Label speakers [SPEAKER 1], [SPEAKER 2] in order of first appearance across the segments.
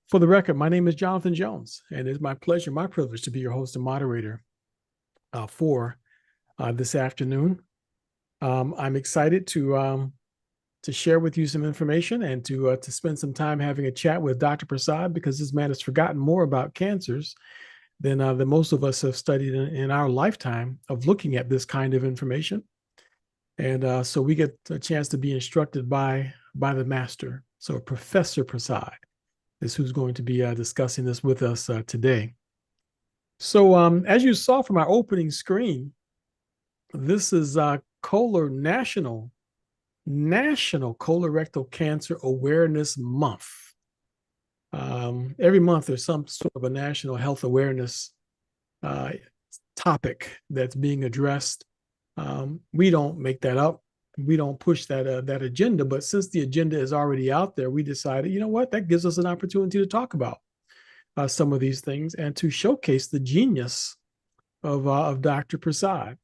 [SPEAKER 1] For the record, my name is Jonathan Jones, and it's my pleasure, my privilege to be your host and moderator for this afternoon. I'm excited to share with you some information and to spend some time having a chat with Dr. Prasad, because this man has forgotten more about cancers than most of us have studied in our lifetime of looking at this kind of information. And so we get a chance to be instructed by the master. So Professor Prasad is who's going to be discussing this with us today. So as you saw from our opening screen, this is National Colorectal Cancer Awareness Month. Every month there's some sort of a national health awareness topic that's being addressed. We don't make that up. We don't push that agenda, but since the agenda is already out there, we decided, you know what, that gives us an opportunity to talk about some of these things and to showcase the genius of Dr. Prasad.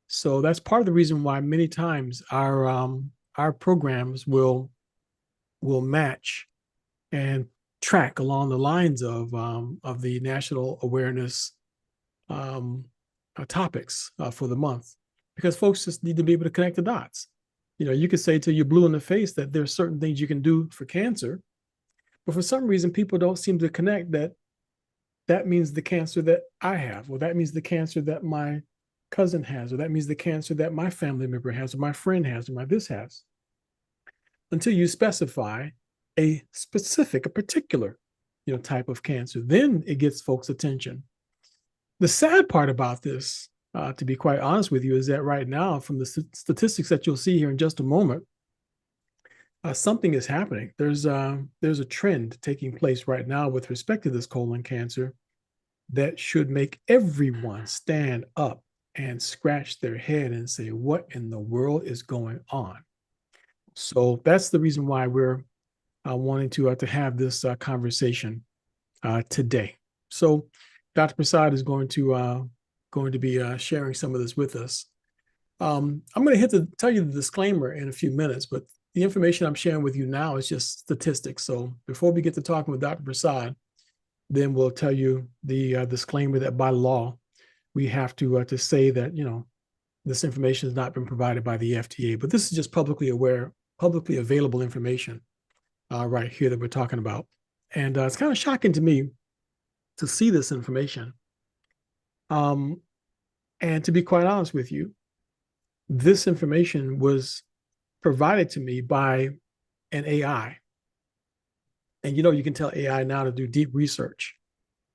[SPEAKER 1] So that's part of the reason why many times our programs will match and track along the lines of the national awareness topics for the month, because folks just need to be able to connect the dots. You know, you could say till you're blue in the face that there's certain things you can do for cancer, but for some reason, people don't seem to connect that means the cancer that I have, or that means the cancer that my cousin has, or that means the cancer that my family member has, or my friend has, or my this has, until you specify a particular, type of cancer. Then it gets folks' attention. The sad part about this, to be quite honest with you, is that right now, from the statistics that you'll see here in just a moment, something is happening. There's a trend taking place right now with respect to this colon cancer that should make everyone stand up and scratch their head and say, what in the world is going on? So that's the reason why we're wanting to have this conversation today. So Dr. Prasad is going to be sharing some of this with us. I'm going to tell you the disclaimer in a few minutes, but the information I'm sharing with you now is just statistics. So before we get to talking with Dr. Prasad, then we'll tell you the disclaimer that by law, we have to say that, this information has not been provided by the FDA, but this is just publicly available information right here that we're talking about. And it's kind of shocking to me to see this information. And to be quite honest with you, this information was provided to me by an AI. And you can tell AI now to do deep research.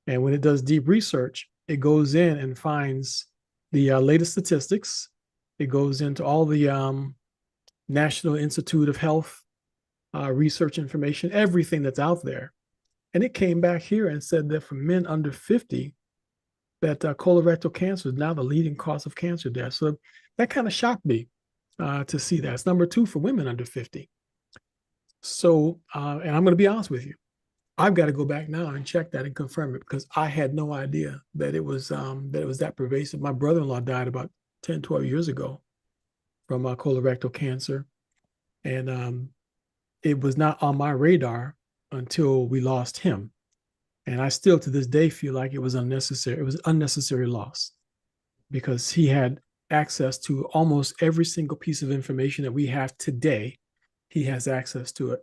[SPEAKER 1] And when it does deep research, it goes in and finds the latest statistics. It goes into all the National Institute of Health research information, everything that's out there. And it came back here and said that for men under 50, that colorectal cancer is now the leading cause of cancer death. So that kind of shocked me to see that. It's number 2 for women under 50. So, and I'm going to be honest with you, I've got to go back now and check that and confirm it, because I had no idea that it was that pervasive. My brother-in-law died about 10, 12 years ago from colorectal cancer. And it was not on my radar until we lost him. And I still, to this day, feel like it was unnecessary. It was unnecessary loss, because he had access to almost every single piece of information that we have today. He has access to it.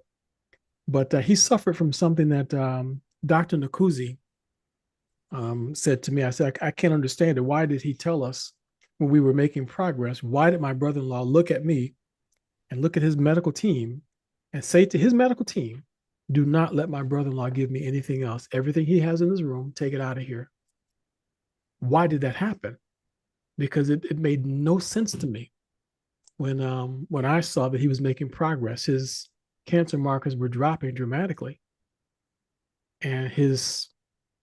[SPEAKER 1] But he suffered from something that Dr. Nakuzi said to me. I said, I can't understand it. Why did he tell us when we were making progress? Why did my brother-in-law look at me and look at his medical team and say to his medical team, do not let my brother-in-law give me anything else. Everything he has in his room, take it out of here. Why did that happen? Because it made no sense to me when I saw that he was making progress. His cancer markers were dropping dramatically, and his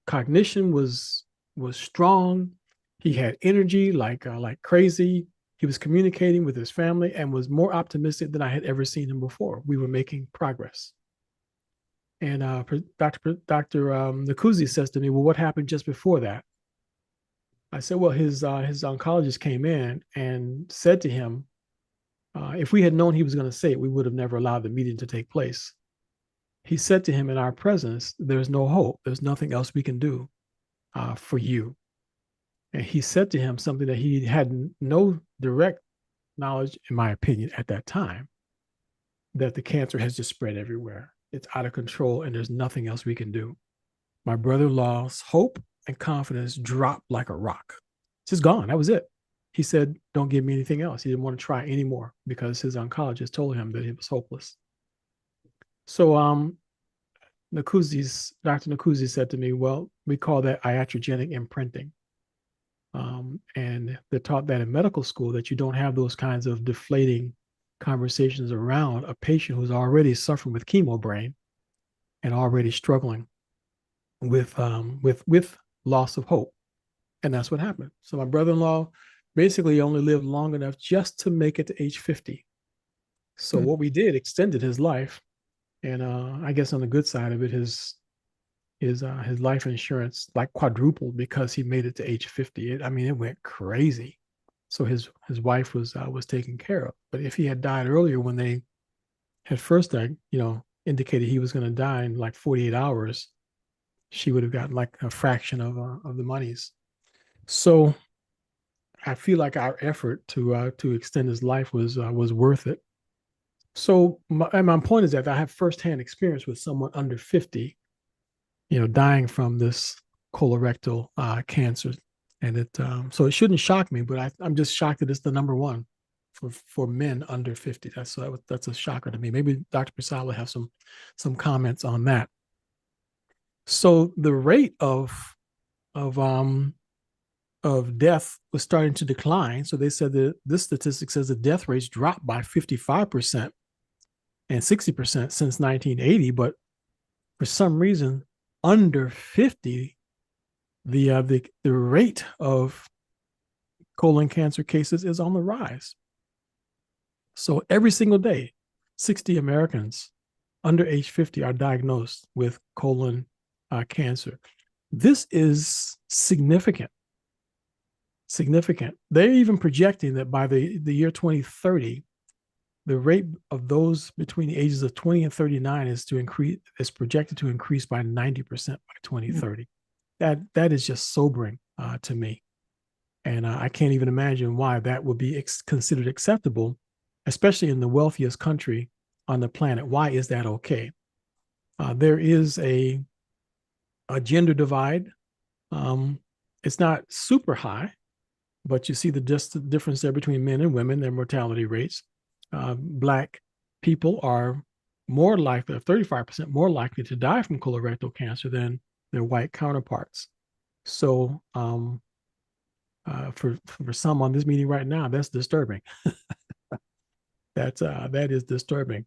[SPEAKER 1] cognition was strong. He had energy like crazy. He was communicating with his family and was more optimistic than I had ever seen him before. We were making progress. And Dr. Nakuzi says to me, well, what happened just before that? I said, well, his oncologist came in and said to him, if we had known he was going to say it, we would have never allowed the meeting to take place. he said to him in our presence, there's no hope. There's nothing else we can do for you. And he said to him something that he had no direct knowledge, in my opinion, at that time, that the cancer has just spread everywhere. It's out of control and there's nothing else we can do. My brother-in-law's hope and confidence dropped like a rock. It's just gone. That was it. He said, don't give me anything else. He didn't want to try anymore because his oncologist told him that he was hopeless. So Dr. Nakuzi said to me, well, we call that iatrogenic imprinting. And they're taught that in medical school, that you don't have those kinds of deflating conversations around a patient who's already suffering with chemo brain and already struggling with loss of hope. And that's what happened. So my brother-in-law basically only lived long enough just to make it to age 50. So what we did, extended his life. And I guess on the good side of it, his life insurance like quadrupled because he made it to age 50. It went crazy. So his wife was taken care of. But if he had died earlier, when they had first indicated he was going to die in like 48 hours, she would have gotten like a fraction of the monies. So I feel like our effort to extend his life was worth it. So my point is that I have firsthand experience with someone under 50, dying from this colorectal cancer, and so it shouldn't shock me. But I'm just shocked that it's the number one for men under 50. That's a shocker to me. Maybe Dr. Prasad will have some comments on that. So the rate of death was starting to decline. So they said that this statistic says the death rates dropped by 55% and 60% since 1980. But for some reason, under 50, the rate of colon cancer cases is on the rise. So every single day, 60 Americans under age 50 are diagnosed with colon cancer. This is significant. They're even projecting that by the year 2030, the rate of those between the ages of 20 and 39 is projected to increase by 90% by 2030. That is just sobering to me. And I can't even imagine why that would be considered acceptable, especially in the wealthiest country on the planet. Why is that okay? There is a gender divide. It's not super high, but you see the difference there between men and women, their mortality rates. Black people are more likely, 35% more likely to die from colorectal cancer than their white counterparts. So for some on this meeting right now, that's disturbing. That is disturbing.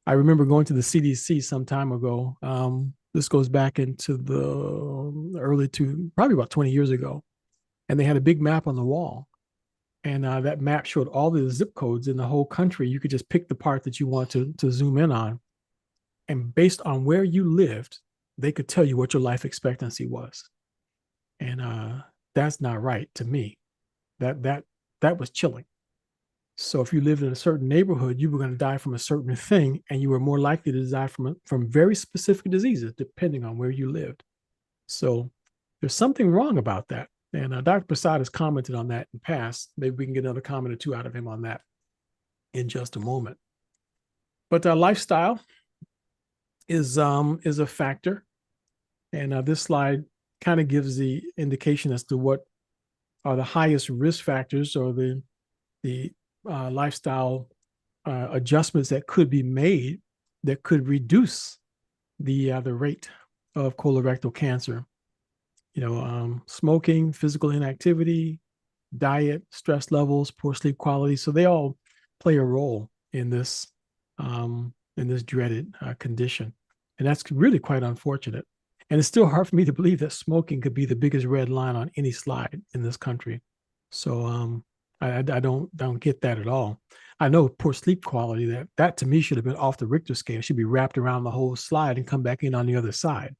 [SPEAKER 1] I remember going to the CDC some time ago. This goes back into the probably about 20 years ago. And they had a big map on the wall. And that map showed all the zip codes in the whole country. You could just pick the part that you want to zoom in on. And based on where you lived, they could tell you what your life expectancy was. And that's not right to me. That was chilling. So if you lived in a certain neighborhood, you were going to die from a certain thing, and you were more likely to die from very specific diseases, depending on where you lived. So there's something wrong about that. And Dr. Prasad has commented on that in the past. Maybe we can get another comment or two out of him on that in just a moment. But lifestyle is a factor. And this slide kind of gives the indication as to what are the highest risk factors or the lifestyle adjustments that could be made that could reduce the rate of colorectal cancer. Smoking, physical inactivity, diet, stress levels, poor sleep quality. So they all play a role in this dreaded condition. And that's really quite unfortunate. And it's still hard for me to believe that smoking could be the biggest red line on any slide in this country. So I don't get that at all. I know poor sleep quality, that to me should have been off the Richter scale. It should be wrapped around the whole slide and come back in on the other side.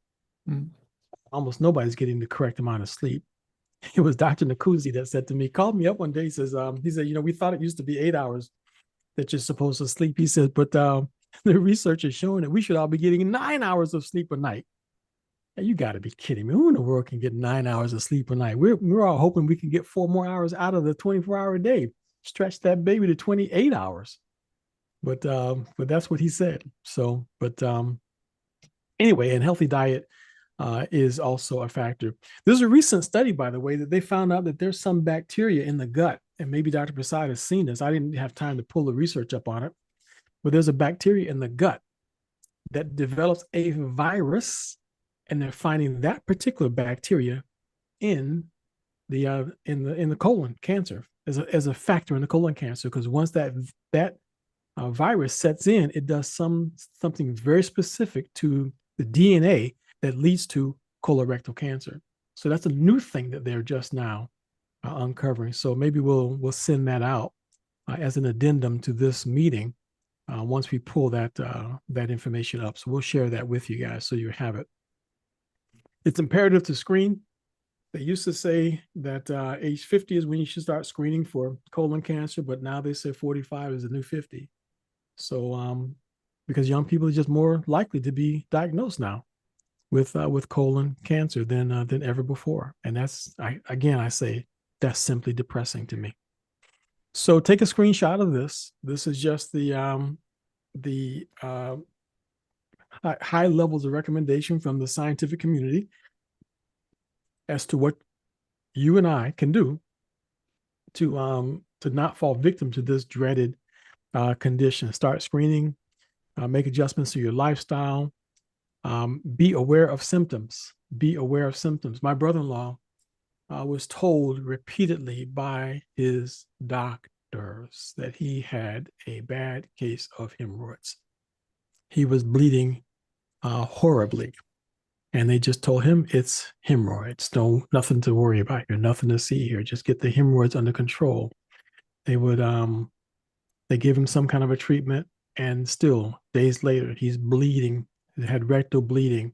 [SPEAKER 1] Almost nobody's getting the correct amount of sleep. It was Dr. Nakuzi that said to me, called me up one day. He said, we thought it used to be 8 hours that you're supposed to sleep. He said, but The research is showing that we should all be getting 9 hours of sleep a night. And you got to be kidding me. Who in the world can get 9 hours of sleep a night? We're all hoping we can get 4 more hours out of the 24-hour day. Stretch that baby to 28 hours. But that's what he said. So, but anyway, and healthy diet is also a factor. There's a recent study, by the way, that they found out that there's some bacteria in the gut, and maybe Dr. Prasad has seen this. I didn't have time to pull the research up on it, but there's a bacteria in the gut that develops a virus, and they're finding that particular bacteria in the colon cancer as a factor in the colon cancer, because once that virus sets in, it does something very specific to the DNA that leads to colorectal cancer. So that's a new thing that they're just now uncovering. So maybe we'll send that out as an addendum to this meeting once we pull that information up. So we'll share that with you guys so you have it. It's imperative to screen. They used to say that age 50 is when you should start screening for colon cancer, but now they say 45 is the new 50. So because young people are just more likely to be diagnosed now with colon cancer than ever before. And that's, I say, that's simply depressing to me. So take a screenshot of this. This is just the high levels of recommendation from the scientific community as to what you and I can do to not fall victim to this dreaded condition. Start screening, make adjustments to your lifestyle, be aware of symptoms. Be aware of symptoms. My brother-in-law was told repeatedly by his doctors that he had a bad case of hemorrhoids. He was bleeding horribly. And they just told him it's hemorrhoids. Nothing to worry about here, nothing to see here. Just get the hemorrhoids under control. They gave him some kind of a treatment, and still days later, he's bleeding. He had rectal bleeding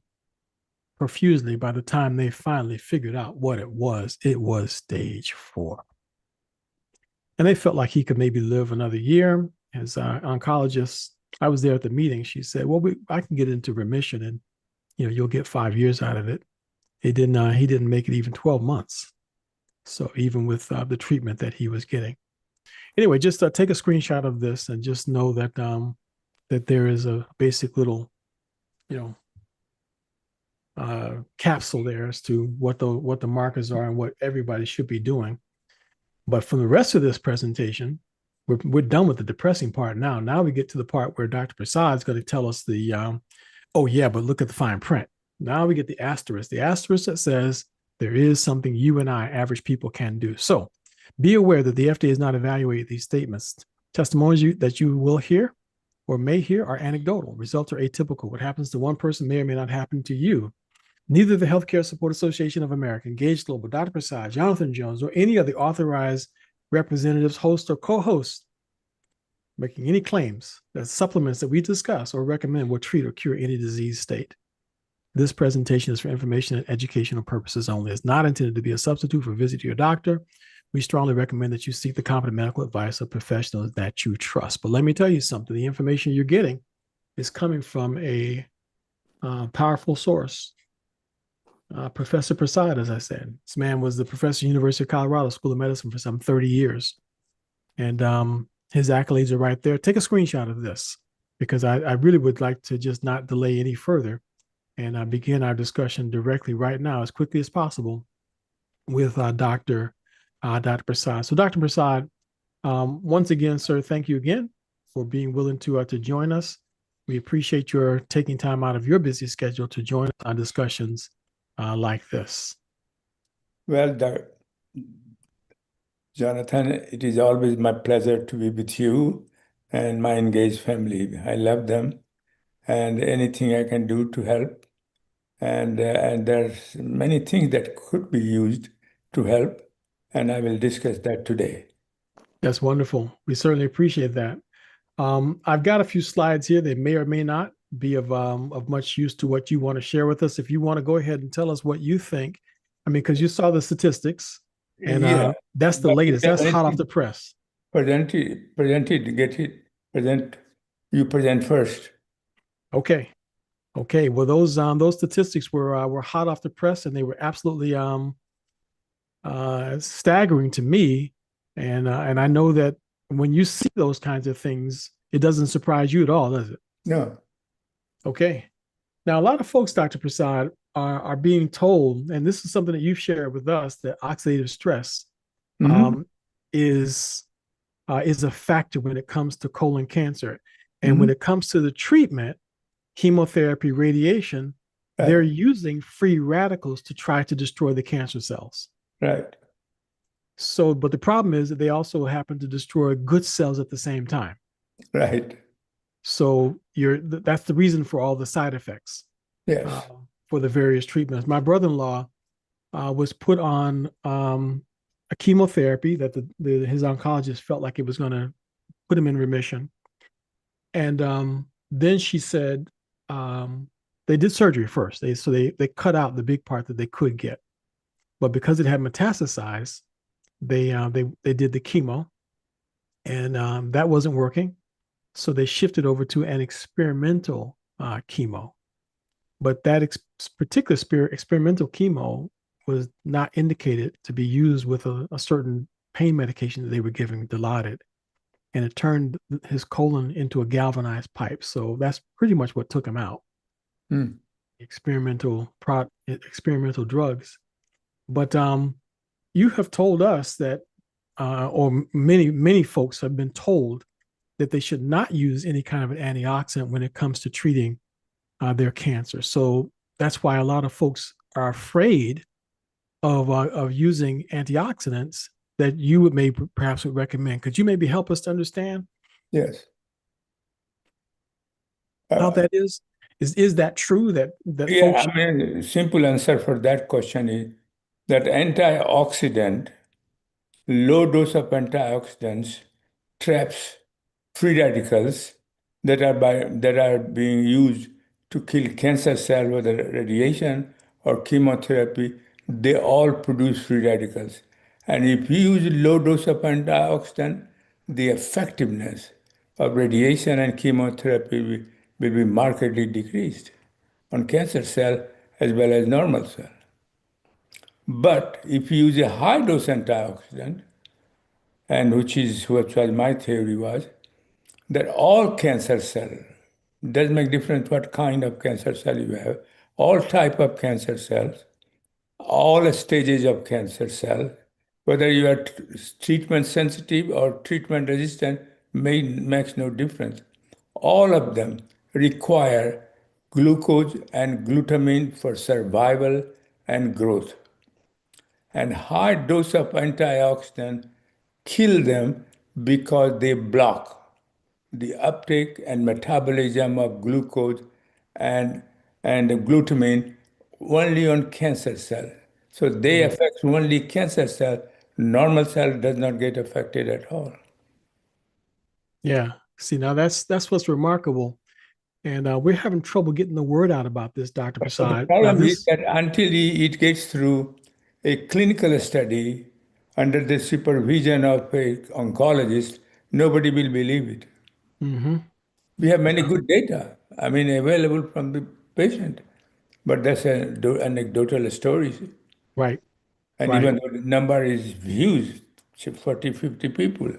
[SPEAKER 1] profusely. By the time they finally figured out what it was stage 4. And they felt like he could maybe live another year. As oncologist, I was there at the meeting. She said, well, I can get into remission and you'll get 5 years out of it. He didn't make it even 12 months. So even with the treatment that he was getting. Anyway, just take a screenshot of this and just know that that there is a basic little, capsule there as to what the markers are and what everybody should be doing. But from the rest of this presentation, we're done with the depressing part now. Now we get to the part where Dr. Prasad is going to tell us the oh yeah, but look at the fine print. Now we get the asterisk that says there is something you and I, average people, can do. So be aware that the FDA has not evaluated these statements. Testimonies that you will hear or may hear are anecdotal. Results are atypical. What happens to one person may or may not happen to you. Neither the Healthcare Support Association of America, Engage Global, Dr. Prasad, Jonathan Jones, or any of the authorized representatives, hosts, or co-hosts making any claims that supplements that we discuss or recommend will treat or cure any disease state. This presentation is for information and educational purposes only. It's not intended to be a substitute for visiting your doctor. We strongly recommend that you seek the competent medical advice of professionals that you trust. But let me tell you something. The information you're getting is coming from a powerful source. Professor Prasad, as I said. This man was the professor at the University of Colorado School of Medicine for some 30 years. And his accolades are right there. Take a screenshot of this because I really would like to just not delay any further and begin our discussion directly right now as quickly as possible with Dr. Prasad. So Dr. Prasad, once again, sir, thank you again for being willing to join us. We appreciate your taking time out of your busy schedule to join us on discussions like this.
[SPEAKER 2] Well, Jonathan, it is always my pleasure to be with you and my engaged family. I love them, and anything I can do to help. And there's many things that could be used to help, and I will discuss that today.
[SPEAKER 1] That's wonderful. We certainly appreciate that. I've got a few slides here. They may or may not be of much use to what you want to share with us. If you want to go ahead and tell us what you think, I mean, because you saw the statistics, and
[SPEAKER 2] Yeah,
[SPEAKER 1] that's the
[SPEAKER 2] but
[SPEAKER 1] latest. That's hot off the press.
[SPEAKER 2] present you present first.
[SPEAKER 1] Okay. Okay. Well, those statistics were hot off the press, and they were absolutely staggering to me. And I know that when you see those kinds of things, it doesn't surprise you at all, does it?
[SPEAKER 2] No.
[SPEAKER 1] Okay. Now, a lot of folks, Dr. Prasad, are being told, and this is something that you've shared with us, that oxidative stress
[SPEAKER 2] Hmm.
[SPEAKER 1] um, is is a factor when it comes to colon cancer. And
[SPEAKER 2] Hmm.
[SPEAKER 1] when it comes to the treatment, chemotherapy, radiation, they're
[SPEAKER 2] Right.
[SPEAKER 1] using free radicals to try to destroy the cancer cells.
[SPEAKER 2] Right.
[SPEAKER 1] So, but the problem is that they also happen to destroy good cells at the same time.
[SPEAKER 2] Right.
[SPEAKER 1] So that's the reason for all the side effects uh,
[SPEAKER 2] Yes.
[SPEAKER 1] for the various treatments. My brother-in-law was put on a chemotherapy that his oncologist felt like it was going to put him in remission. And then she said they did surgery first. They cut out the big part that they could get, but because it had metastasized, they did the chemo, and that wasn't working. So they shifted over to an experimental chemo. But that particular experimental chemo was not indicated to be used with a certain pain medication that they were giving, Dilaudid, and it turned his colon into a galvanized pipe. So that's pretty much what took him out.
[SPEAKER 2] Mm.
[SPEAKER 1] Experimental drugs. But you have told us that, or many folks have been told that they should not use any kind of an antioxidant when it comes to treating their cancer. So that's why a lot of folks are afraid of using antioxidants that you would perhaps would recommend. Could you maybe help us to understand
[SPEAKER 2] Yes.
[SPEAKER 1] how
[SPEAKER 2] Uh,
[SPEAKER 1] that is? Is that true that
[SPEAKER 2] yeah,
[SPEAKER 1] folks?
[SPEAKER 2] I mean, simple answer for that question is that antioxidant, low dose of antioxidants traps free radicals that are being used to kill cancer cells, whether radiation or chemotherapy. They all produce free radicals. And if you use low dose of antioxidant, the effectiveness of radiation and chemotherapy will be markedly decreased on cancer cell as well as normal cell. But if you use a high dose antioxidant, and which is what my theory was, that all cancer cell doesn't make difference what kind of cancer cell you have, all type of cancer cells, all stages of cancer cell, whether you are treatment sensitive or treatment resistant, makes no difference. All of them require glucose and glutamine for survival and growth. And high dose of antioxidant kill them because they block the uptake and metabolism of glucose and, and glutamine only on cancer cell. So they
[SPEAKER 1] Mhm.
[SPEAKER 2] affect only cancer cell. Normal cell does not get affected at all.
[SPEAKER 1] Yeah. See, now that's what's remarkable, and we're having trouble getting the word out about this, Dr.
[SPEAKER 2] But the
[SPEAKER 1] Prasad. Now,
[SPEAKER 2] problem is
[SPEAKER 1] this.
[SPEAKER 2] that until it gets through a clinical study under the supervision of a oncologist, nobody will believe it.
[SPEAKER 1] Mhm.
[SPEAKER 2] We have many
[SPEAKER 1] Yeah.
[SPEAKER 2] good data, I mean, available from the patient, but that's anecdotal stories.
[SPEAKER 1] Right.
[SPEAKER 2] And
[SPEAKER 1] Right.
[SPEAKER 2] even though the number is huge, 40, 50 people,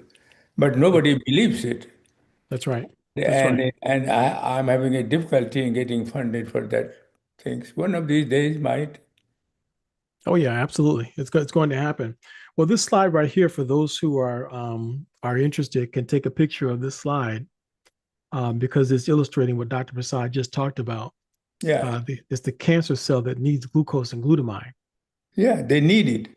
[SPEAKER 2] but nobody believes it.
[SPEAKER 1] That's right. That's right.
[SPEAKER 2] And I'm having a difficulty in getting funded for that things. One of these days might.
[SPEAKER 1] Oh yeah, absolutely. It's going to happen. Well, this slide right here, for those who are interested, can take a picture of this slide because it's illustrating what Dr. Prasad just talked about.
[SPEAKER 2] Yeah,
[SPEAKER 1] It's the cancer cell that needs glucose and glutamine,
[SPEAKER 2] yeah, they need it.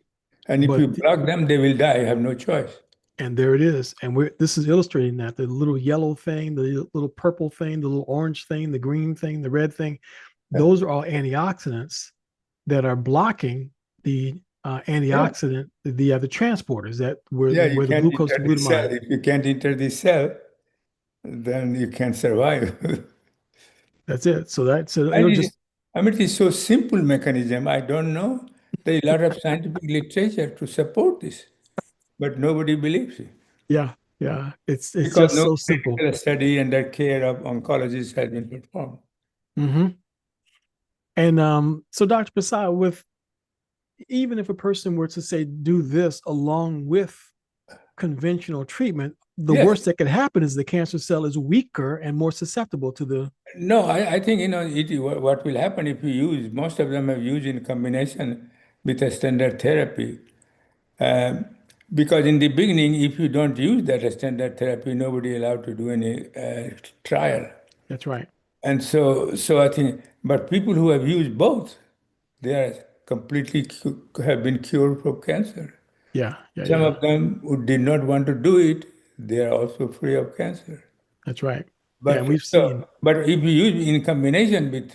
[SPEAKER 2] And if you
[SPEAKER 1] but
[SPEAKER 2] block them, they will die. You have no choice.
[SPEAKER 1] and there it is. And this is illustrating that the little yellow thing, the little purple thing, the little orange thing, the green thing, the red thing,
[SPEAKER 2] Yeah,
[SPEAKER 1] those are all antioxidants that are blocking the
[SPEAKER 2] yeah,
[SPEAKER 1] antioxidant, the transporters that
[SPEAKER 2] yeah, you
[SPEAKER 1] where the
[SPEAKER 2] can't
[SPEAKER 1] glucose
[SPEAKER 2] enter
[SPEAKER 1] and
[SPEAKER 2] the cell.
[SPEAKER 1] glutamine.
[SPEAKER 2] If you can't enter the cell, then you can't survive.
[SPEAKER 1] That's it. So
[SPEAKER 2] And
[SPEAKER 1] it'll
[SPEAKER 2] it,
[SPEAKER 1] just.
[SPEAKER 2] I mean, it is so simple mechanism. I don't know. There is a lot of scientific literature to support this, but nobody believes it.
[SPEAKER 1] Yeah, Yeah, it's
[SPEAKER 2] because
[SPEAKER 1] just
[SPEAKER 2] no
[SPEAKER 1] so simple.
[SPEAKER 2] clinical study under care of oncologists has been performed.
[SPEAKER 1] Hmm. And so, Dr. Prasad, with even if a person were to say do this along with conventional treatment, the
[SPEAKER 2] Yes.
[SPEAKER 1] worst that could happen is the cancer cell is weaker and more susceptible to the.
[SPEAKER 2] No, I think, what will happen if you use, most of them have used in combination with a standard therapy. Um, because in the beginning, if you don't use that standard therapy, nobody allowed to do any trial.
[SPEAKER 1] That's right.
[SPEAKER 2] So I think, but people who have used both, they are completely have been cured from cancer.
[SPEAKER 1] Yeah, yeah,
[SPEAKER 2] Some
[SPEAKER 1] yeah.
[SPEAKER 2] of them who did not want to do it, they are also free of cancer.
[SPEAKER 1] That's right. Yeah, and
[SPEAKER 2] But
[SPEAKER 1] we've
[SPEAKER 2] so,
[SPEAKER 1] seen.
[SPEAKER 2] but if you use in combination with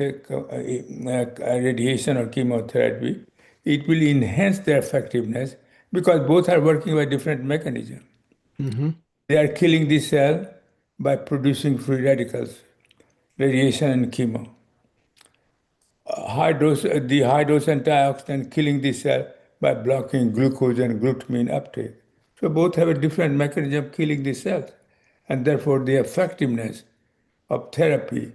[SPEAKER 2] radiation or chemotherapy, it will enhance their effectiveness because both are working by different mechanisms.
[SPEAKER 1] Hmm.
[SPEAKER 2] They are killing the cell by producing free radicals, radiation and chemo. The high dose antioxidant killing the cell by blocking glucose and glutamine uptake. So both have a different mechanism of killing the cells, and therefore the effectiveness of therapy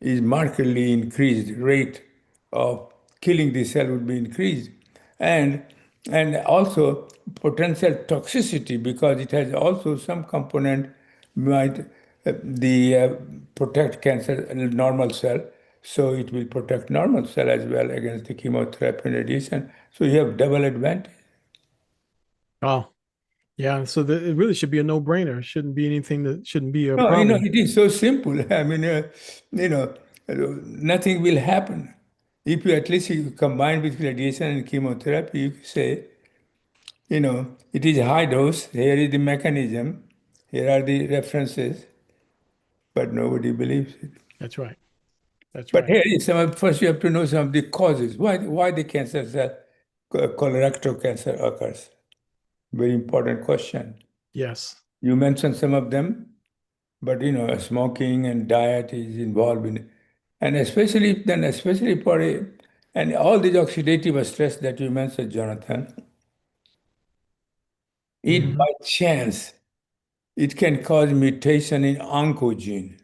[SPEAKER 2] is markedly increased. Rate of killing the cell would be increased, and and also potential toxicity because it has also some component might the protect cancer normal cell, so it will protect normal cell as well against the chemotherapy and radiation. So you have double advantage.
[SPEAKER 1] Oh, yeah. So it really should be a no-brainer. It shouldn't be anything that shouldn't be a
[SPEAKER 2] No,
[SPEAKER 1] problem.
[SPEAKER 2] it is so simple. I mean, you know, nothing will happen. If you at least you combine with radiation and chemotherapy, you say, it is high dose. Here is the mechanism. Here are the references, but nobody believes it.
[SPEAKER 1] That's right. That's
[SPEAKER 2] But
[SPEAKER 1] right.
[SPEAKER 2] here is first you have to know some of the causes. Why the cancer cell, colorectal cancer occurs? Very important question.
[SPEAKER 1] Yes.
[SPEAKER 2] You mentioned some of them, but smoking and diet is involved in it. And especially for and all these oxidative stress that you mentioned, Jonathan, it
[SPEAKER 1] Hmm.
[SPEAKER 2] by chance, it can cause mutation in oncogene.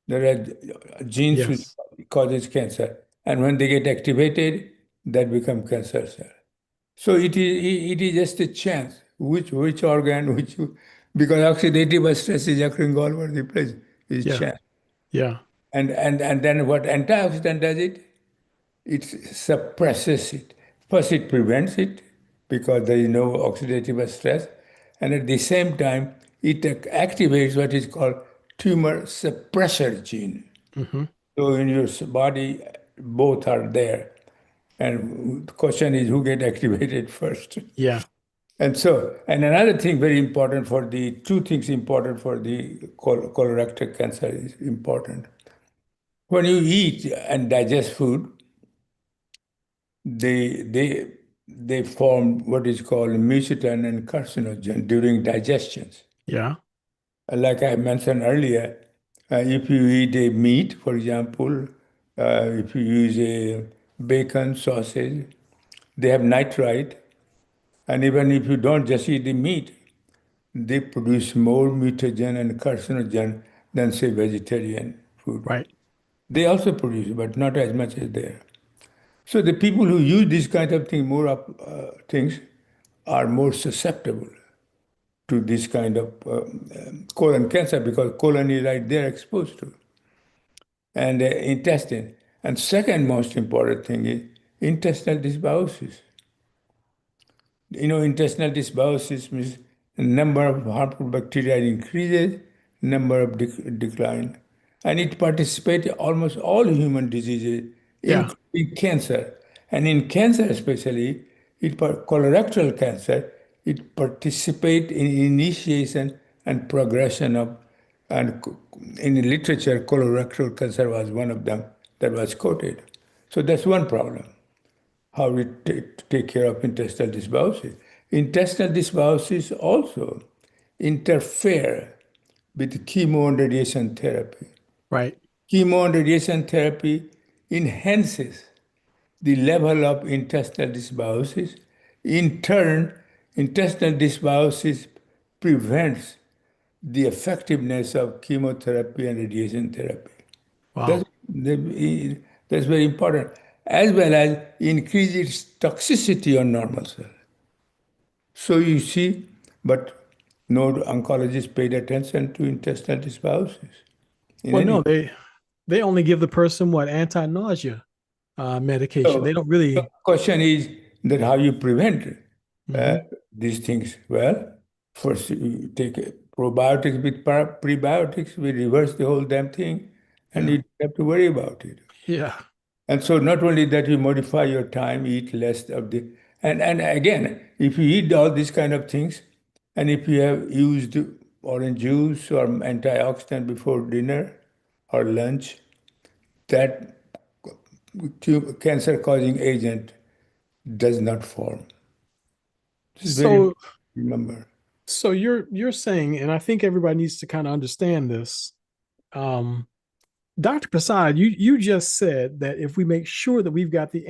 [SPEAKER 2] There are genes which
[SPEAKER 1] Yes.
[SPEAKER 2] causes cancer. And when they get activated, that become cancer cell. So it is just a chance which organ, because oxidative stress is occurring all over the place, is
[SPEAKER 1] Yeah.
[SPEAKER 2] chance.
[SPEAKER 1] Yeah.
[SPEAKER 2] And then what antioxidant does it suppresses it. First, it prevents it because there is no oxidative stress. And at the same time, it activates what is called tumor suppressor gene.
[SPEAKER 1] Hmm.
[SPEAKER 2] So in your body, both are there. And the question is who get activated first.
[SPEAKER 1] Yeah.
[SPEAKER 2] And another thing very important for the two things important for the colorectal cancer is important. When you eat and digest food, they they they form what is called mucin and carcinogen during digestions.
[SPEAKER 1] Yeah.
[SPEAKER 2] Like I mentioned earlier, if you eat a meat, for example, if you use a bacon, sausage, they have nitrite, and even if you don't just eat the meat, they produce more mutagen and carcinogen than say vegetarian food.
[SPEAKER 1] Right.
[SPEAKER 2] They also produce, but not as much as there. So the people who use these kind of things are more susceptible to this kind of colon cancer because colon is right there exposed to, and intestine. And second most important thing is intestinal dysbiosis. Intestinal dysbiosis means number of harmful bacteria increases, number of decline, and it participates in almost all human diseases,
[SPEAKER 1] Yeah.
[SPEAKER 2] including cancer. And in cancer, especially, colorectal cancer, it participates in initiation and progression of, and in the literature, colorectal cancer was one of them that was quoted. So that's one problem how we take care of intestinal dysbiosis. Intestinal dysbiosis also interfere with chemo and radiation therapy.
[SPEAKER 1] Right.
[SPEAKER 2] Chemo and radiation therapy enhances the level of intestinal dysbiosis. In turn, intestinal dysbiosis prevents the effectiveness of chemotherapy and radiation therapy. That's,
[SPEAKER 1] Wow.
[SPEAKER 2] that's very important, as well as increase its toxicity on normal cells. So you see, but no oncologist paid attention to intestinal dysbiosis in
[SPEAKER 1] Well,
[SPEAKER 2] any.
[SPEAKER 1] no, they only give the person what anti-nausea medication. They
[SPEAKER 2] So
[SPEAKER 1] don't
[SPEAKER 2] the
[SPEAKER 1] really.
[SPEAKER 2] question is that how you prevent uh,
[SPEAKER 1] Mhm.
[SPEAKER 2] these things? Well, first you take probiotics with prebiotics, we reverse the whole damn thing, and
[SPEAKER 1] Yeah.
[SPEAKER 2] you don't have to worry about it.
[SPEAKER 1] Yeah.
[SPEAKER 2] And so not only that, you modify your time, eat less of the, and again, if you eat all these kind of things, and if you have used orange juice or antioxidant before dinner or lunch, that cancer-causing agent does not form. This is very
[SPEAKER 1] So
[SPEAKER 2] important to remember.
[SPEAKER 1] so you're saying, and I think everybody needs to kind of understand this. Um, Dr. Prasad, you just said that if we make sure that we've got the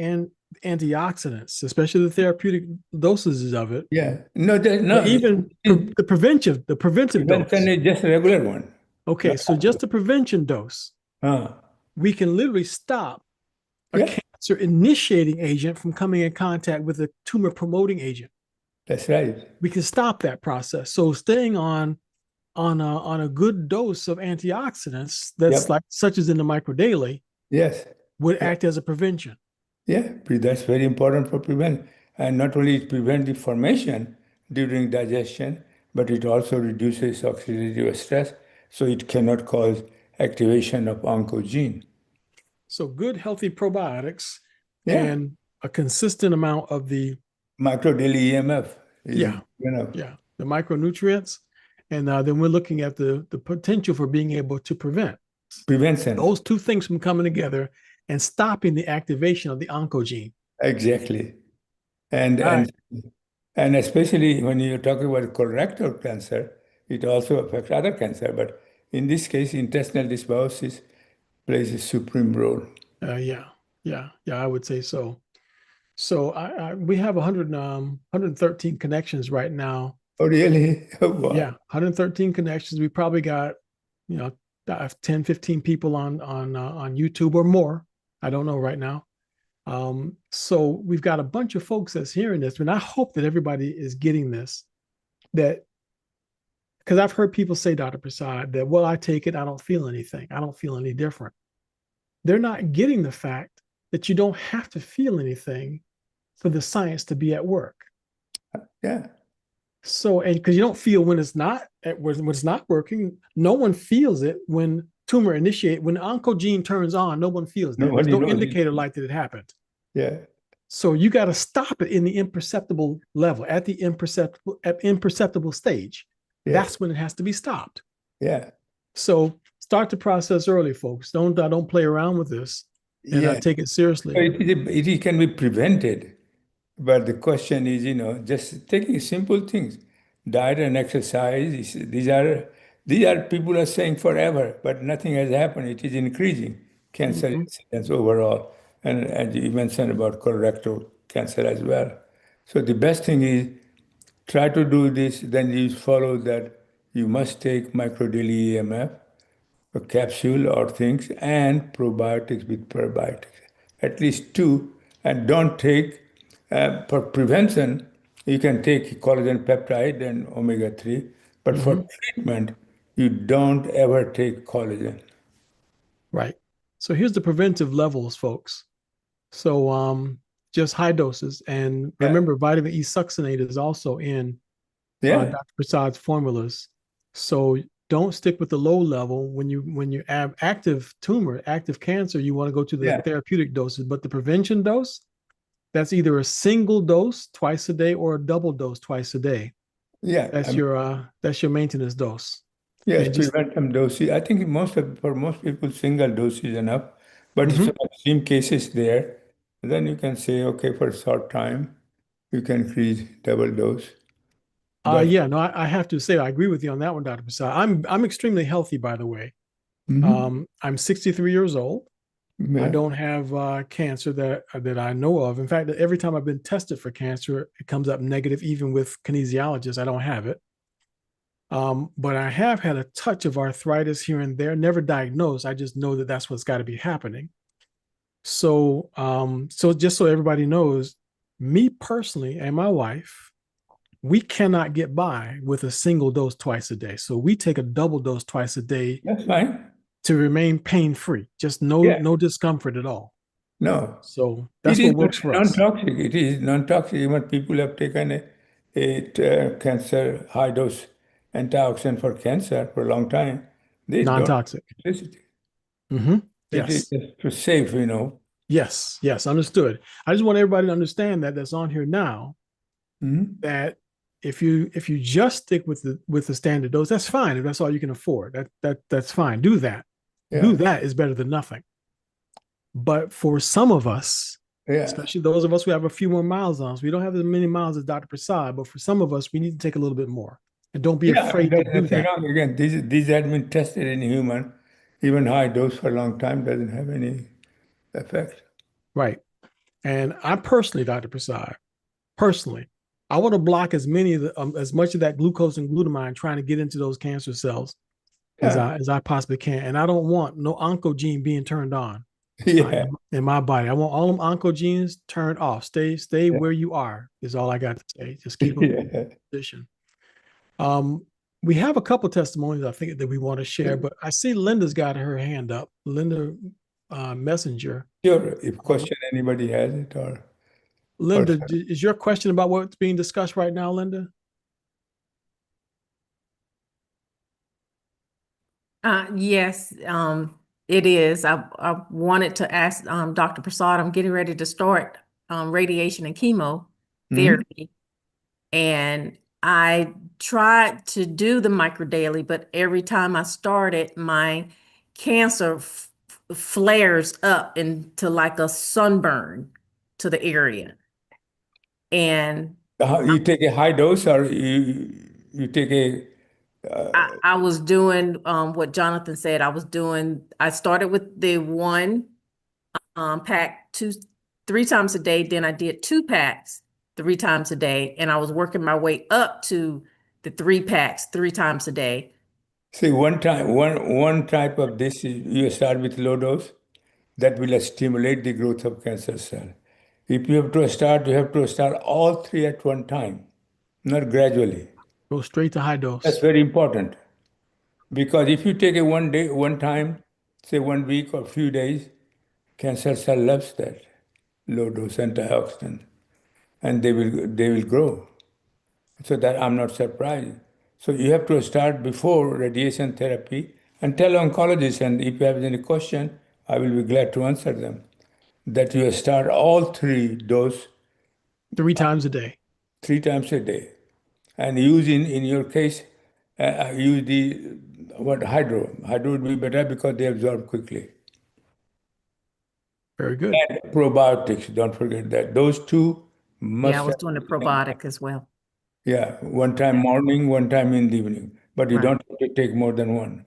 [SPEAKER 1] antioxidants, especially the therapeutic dosages of it,
[SPEAKER 2] Yeah, no,
[SPEAKER 1] or
[SPEAKER 2] no,
[SPEAKER 1] even the preventive
[SPEAKER 2] prevention
[SPEAKER 1] dose.
[SPEAKER 2] is just a regular one.
[SPEAKER 1] Okay,
[SPEAKER 2] Not,
[SPEAKER 1] so just the prevention dose, we can literally stop a
[SPEAKER 2] yeah,
[SPEAKER 1] cancer initiating agent from coming in contact with a tumor promoting agent.
[SPEAKER 2] that's right.
[SPEAKER 1] We can stop that process. So staying on a good dose of antioxidants that's
[SPEAKER 2] Yep.
[SPEAKER 1] like such as in the micro daily
[SPEAKER 2] Yes.
[SPEAKER 1] would
[SPEAKER 2] Yeah.
[SPEAKER 1] act as a prevention.
[SPEAKER 2] Yeah, that's very important for prevent. And not only it prevent the formation during digestion, but it also reduces oxidative stress, so it cannot cause activation of oncogene.
[SPEAKER 1] So good healthy probiotics
[SPEAKER 2] Yeah,
[SPEAKER 1] and a consistent amount of the
[SPEAKER 2] micro daily EMF
[SPEAKER 1] yeah
[SPEAKER 2] is enough.
[SPEAKER 1] the micronutrients, and then we're looking at the potential for being able to prevent
[SPEAKER 2] Prevention.
[SPEAKER 1] those two things from coming together and stopping the activation of the oncogene.
[SPEAKER 2] Exactly. And
[SPEAKER 1] All right.
[SPEAKER 2] and and especially when you're talking about colorectal cancer, it also affects other cancer. But in this case, intestinal dysbiosis plays a supreme role.
[SPEAKER 1] Yeah, I would say so. So we have 113 connections right now.
[SPEAKER 2] Oh, really? Oh,
[SPEAKER 1] Yeah,
[SPEAKER 2] wow.
[SPEAKER 1] 113 connections. We probably got, you know, 10, 15 people on YouTube or more. I don't know right now. So we've got a bunch of folks that's hearing this, and I hope that everybody is getting this. That because I've heard people say, Dr. Prasad, that well, I take it, I don't feel anything, I don't feel any different. They're not getting the fact that you don't have to feel anything for the science to be at work.
[SPEAKER 2] Yeah.
[SPEAKER 1] So, and because you don't feel when it's not when it's not working, no one feels it when tumor initiate when the oncogene turns on. No one feels that. There's
[SPEAKER 2] Nobody
[SPEAKER 1] no
[SPEAKER 2] knows it.
[SPEAKER 1] indicator light that it happened.
[SPEAKER 2] Yeah.
[SPEAKER 1] So you got to stop it in the imperceptible level, at the imperceptible stage.
[SPEAKER 2] Yes.
[SPEAKER 1] That's when it has to be stopped.
[SPEAKER 2] Yeah.
[SPEAKER 1] So start the process early, folks. Don't play around with this, and
[SPEAKER 2] Yeah.
[SPEAKER 1] take it
[SPEAKER 2] So
[SPEAKER 1] seriously.
[SPEAKER 2] it can be prevented. But the question is, just taking simple things, diet and exercise. These are people are saying forever, but nothing has happened. It is increasing cancer
[SPEAKER 1] Mhm.
[SPEAKER 2] incidence overall, and as you mentioned about colorectal cancer as well. So the best thing is try to do this. Then you follow that. You must take microdaily EMF, a capsule or things, and probiotics with probiotics, at least two. And don't take, for prevention, you can take collagen peptide and omega-3, but for
[SPEAKER 1] Mhm.
[SPEAKER 2] treatment, you don't ever take collagen.
[SPEAKER 1] Right. So here's the preventive levels, folks. So just high doses. And
[SPEAKER 2] Yeah,
[SPEAKER 1] remember, vitamin E succinate is also in
[SPEAKER 2] yeah,
[SPEAKER 1] Dr. Prasad's formulas. So don't stick with the low level. When you have active tumor, active cancer, you want to go to the
[SPEAKER 2] yeah,
[SPEAKER 1] therapeutic doses. But the prevention dose, that's either a single dose twice a day or a double dose twice a day.
[SPEAKER 2] yeah.
[SPEAKER 1] That's your maintenance dose.
[SPEAKER 2] Yes,
[SPEAKER 1] And just
[SPEAKER 2] preventive dosage. I think for most people, single dose is enough. But if you
[SPEAKER 1] mhm.
[SPEAKER 2] have extreme cases there, then you can say, okay, for a short time, you can increase double dose. But
[SPEAKER 1] Yeah, no, I have to say I agree with you on that one, Dr. Prasad. I'm extremely healthy, by the way.
[SPEAKER 2] mhm,
[SPEAKER 1] I'm 63 years old. I
[SPEAKER 2] yeah,
[SPEAKER 1] don't have cancer that I know of. In fact, every time I've been tested for cancer, it comes up negative, even with kinesiologists. I don't have it. But I have had a touch of arthritis here and there, never diagnosed. I just know that that's what's got to be happening. So, so just so everybody knows, me personally and my wife, we cannot get by with a single dose twice a day. So we take a double dose twice a day
[SPEAKER 2] That's fine.
[SPEAKER 1] to remain pain-free, just
[SPEAKER 2] Yeah.
[SPEAKER 1] no discomfort at all.
[SPEAKER 2] No.
[SPEAKER 1] So
[SPEAKER 2] It
[SPEAKER 1] that's
[SPEAKER 2] is
[SPEAKER 1] what works for us.
[SPEAKER 2] non-toxic. It is non-toxic. Even people have taken a cancer high dose antioxidant for cancer for a long time. They don't have
[SPEAKER 1] Non-toxic.
[SPEAKER 2] toxicity.
[SPEAKER 1] Mm-hmm.
[SPEAKER 2] It is
[SPEAKER 1] Yes.
[SPEAKER 2] just safe, you know.
[SPEAKER 1] Yes. Yes. Understood. I just want everybody to understand that that's on here now,
[SPEAKER 2] Mhm.
[SPEAKER 1] that if you just stick with the standard dose, that's fine. If that's all you can afford, that's fine. Do that. Do
[SPEAKER 2] Yeah.
[SPEAKER 1] that is better than nothing. But for some of us,
[SPEAKER 2] Yeah.
[SPEAKER 1] especially those of us who have a few more miles on us, we don't have as many miles as Dr. Prasad, but for some of us, we need to take a little bit more. And don't be
[SPEAKER 2] Yeah.
[SPEAKER 1] afraid to do
[SPEAKER 2] You
[SPEAKER 1] that.
[SPEAKER 2] know, again, these had been tested in human. Even high dose for a long time doesn't have any effect.
[SPEAKER 1] Right. And I personally, Dr. Prasad, personally, I want to block as much of that glucose and glutamine trying to get into those cancer cells
[SPEAKER 2] Yeah.
[SPEAKER 1] as I possibly can. And I don't want no oncogene being turned on
[SPEAKER 2] Yeah.
[SPEAKER 1] in my body. I want all them oncogenes turned off. Stay
[SPEAKER 2] Yeah.
[SPEAKER 1] where you are is all I got to say. Just keep them in
[SPEAKER 2] Yeah.
[SPEAKER 1] position. We have a couple testimonies I think that we want to share, but I see Linda's got her hand up. Linda Messenger.
[SPEAKER 2] Sure. If
[SPEAKER 1] Um,
[SPEAKER 2] question anybody has it or
[SPEAKER 1] Linda, is your question about what's being discussed right now, Linda?
[SPEAKER 3] Yes, it is. I wanted to ask Dr. Prasad, I'm getting ready to start radiation and chemo
[SPEAKER 2] Mhm.
[SPEAKER 3] therapy. And I tried to do the micro daily, but every time I started, my cancer flares up into like a sunburn to the area. And
[SPEAKER 2] You take a high dose or you take a
[SPEAKER 3] I was doing what Jonathan said. I started with the one pack three times a day. Then I did 2 packs 3 times a day. And I was working my way up to the 3 packs 3 times a day.
[SPEAKER 2] see one type of this is you start with low dose that will stimulate the growth of cancer cell. If you have to start all three at one time, not gradually.
[SPEAKER 1] Go straight to high
[SPEAKER 2] That's
[SPEAKER 1] dose.
[SPEAKER 2] very important because if you take it one day, one time, say 1 week or few days, cancer cell loves that low dose antioxidant, and they will grow. So that I'm not surprised. So you have to start before radiation therapy and tell oncologists, and if you have any question, I will be glad to answer them, that you start all three dose
[SPEAKER 1] 3 times a day.
[SPEAKER 2] 3 times a day. And use in your case, use the what hydro. Hydro would be better because they absorb quickly.
[SPEAKER 1] Very good.
[SPEAKER 2] And probiotics, don't forget that. Those two
[SPEAKER 3] Yeah, I
[SPEAKER 2] must
[SPEAKER 3] was
[SPEAKER 2] have.
[SPEAKER 3] doing the probiotic as well.
[SPEAKER 2] Yeah, one time morning, one time in the evening. But you
[SPEAKER 3] Right.
[SPEAKER 2] don't have to take more than one.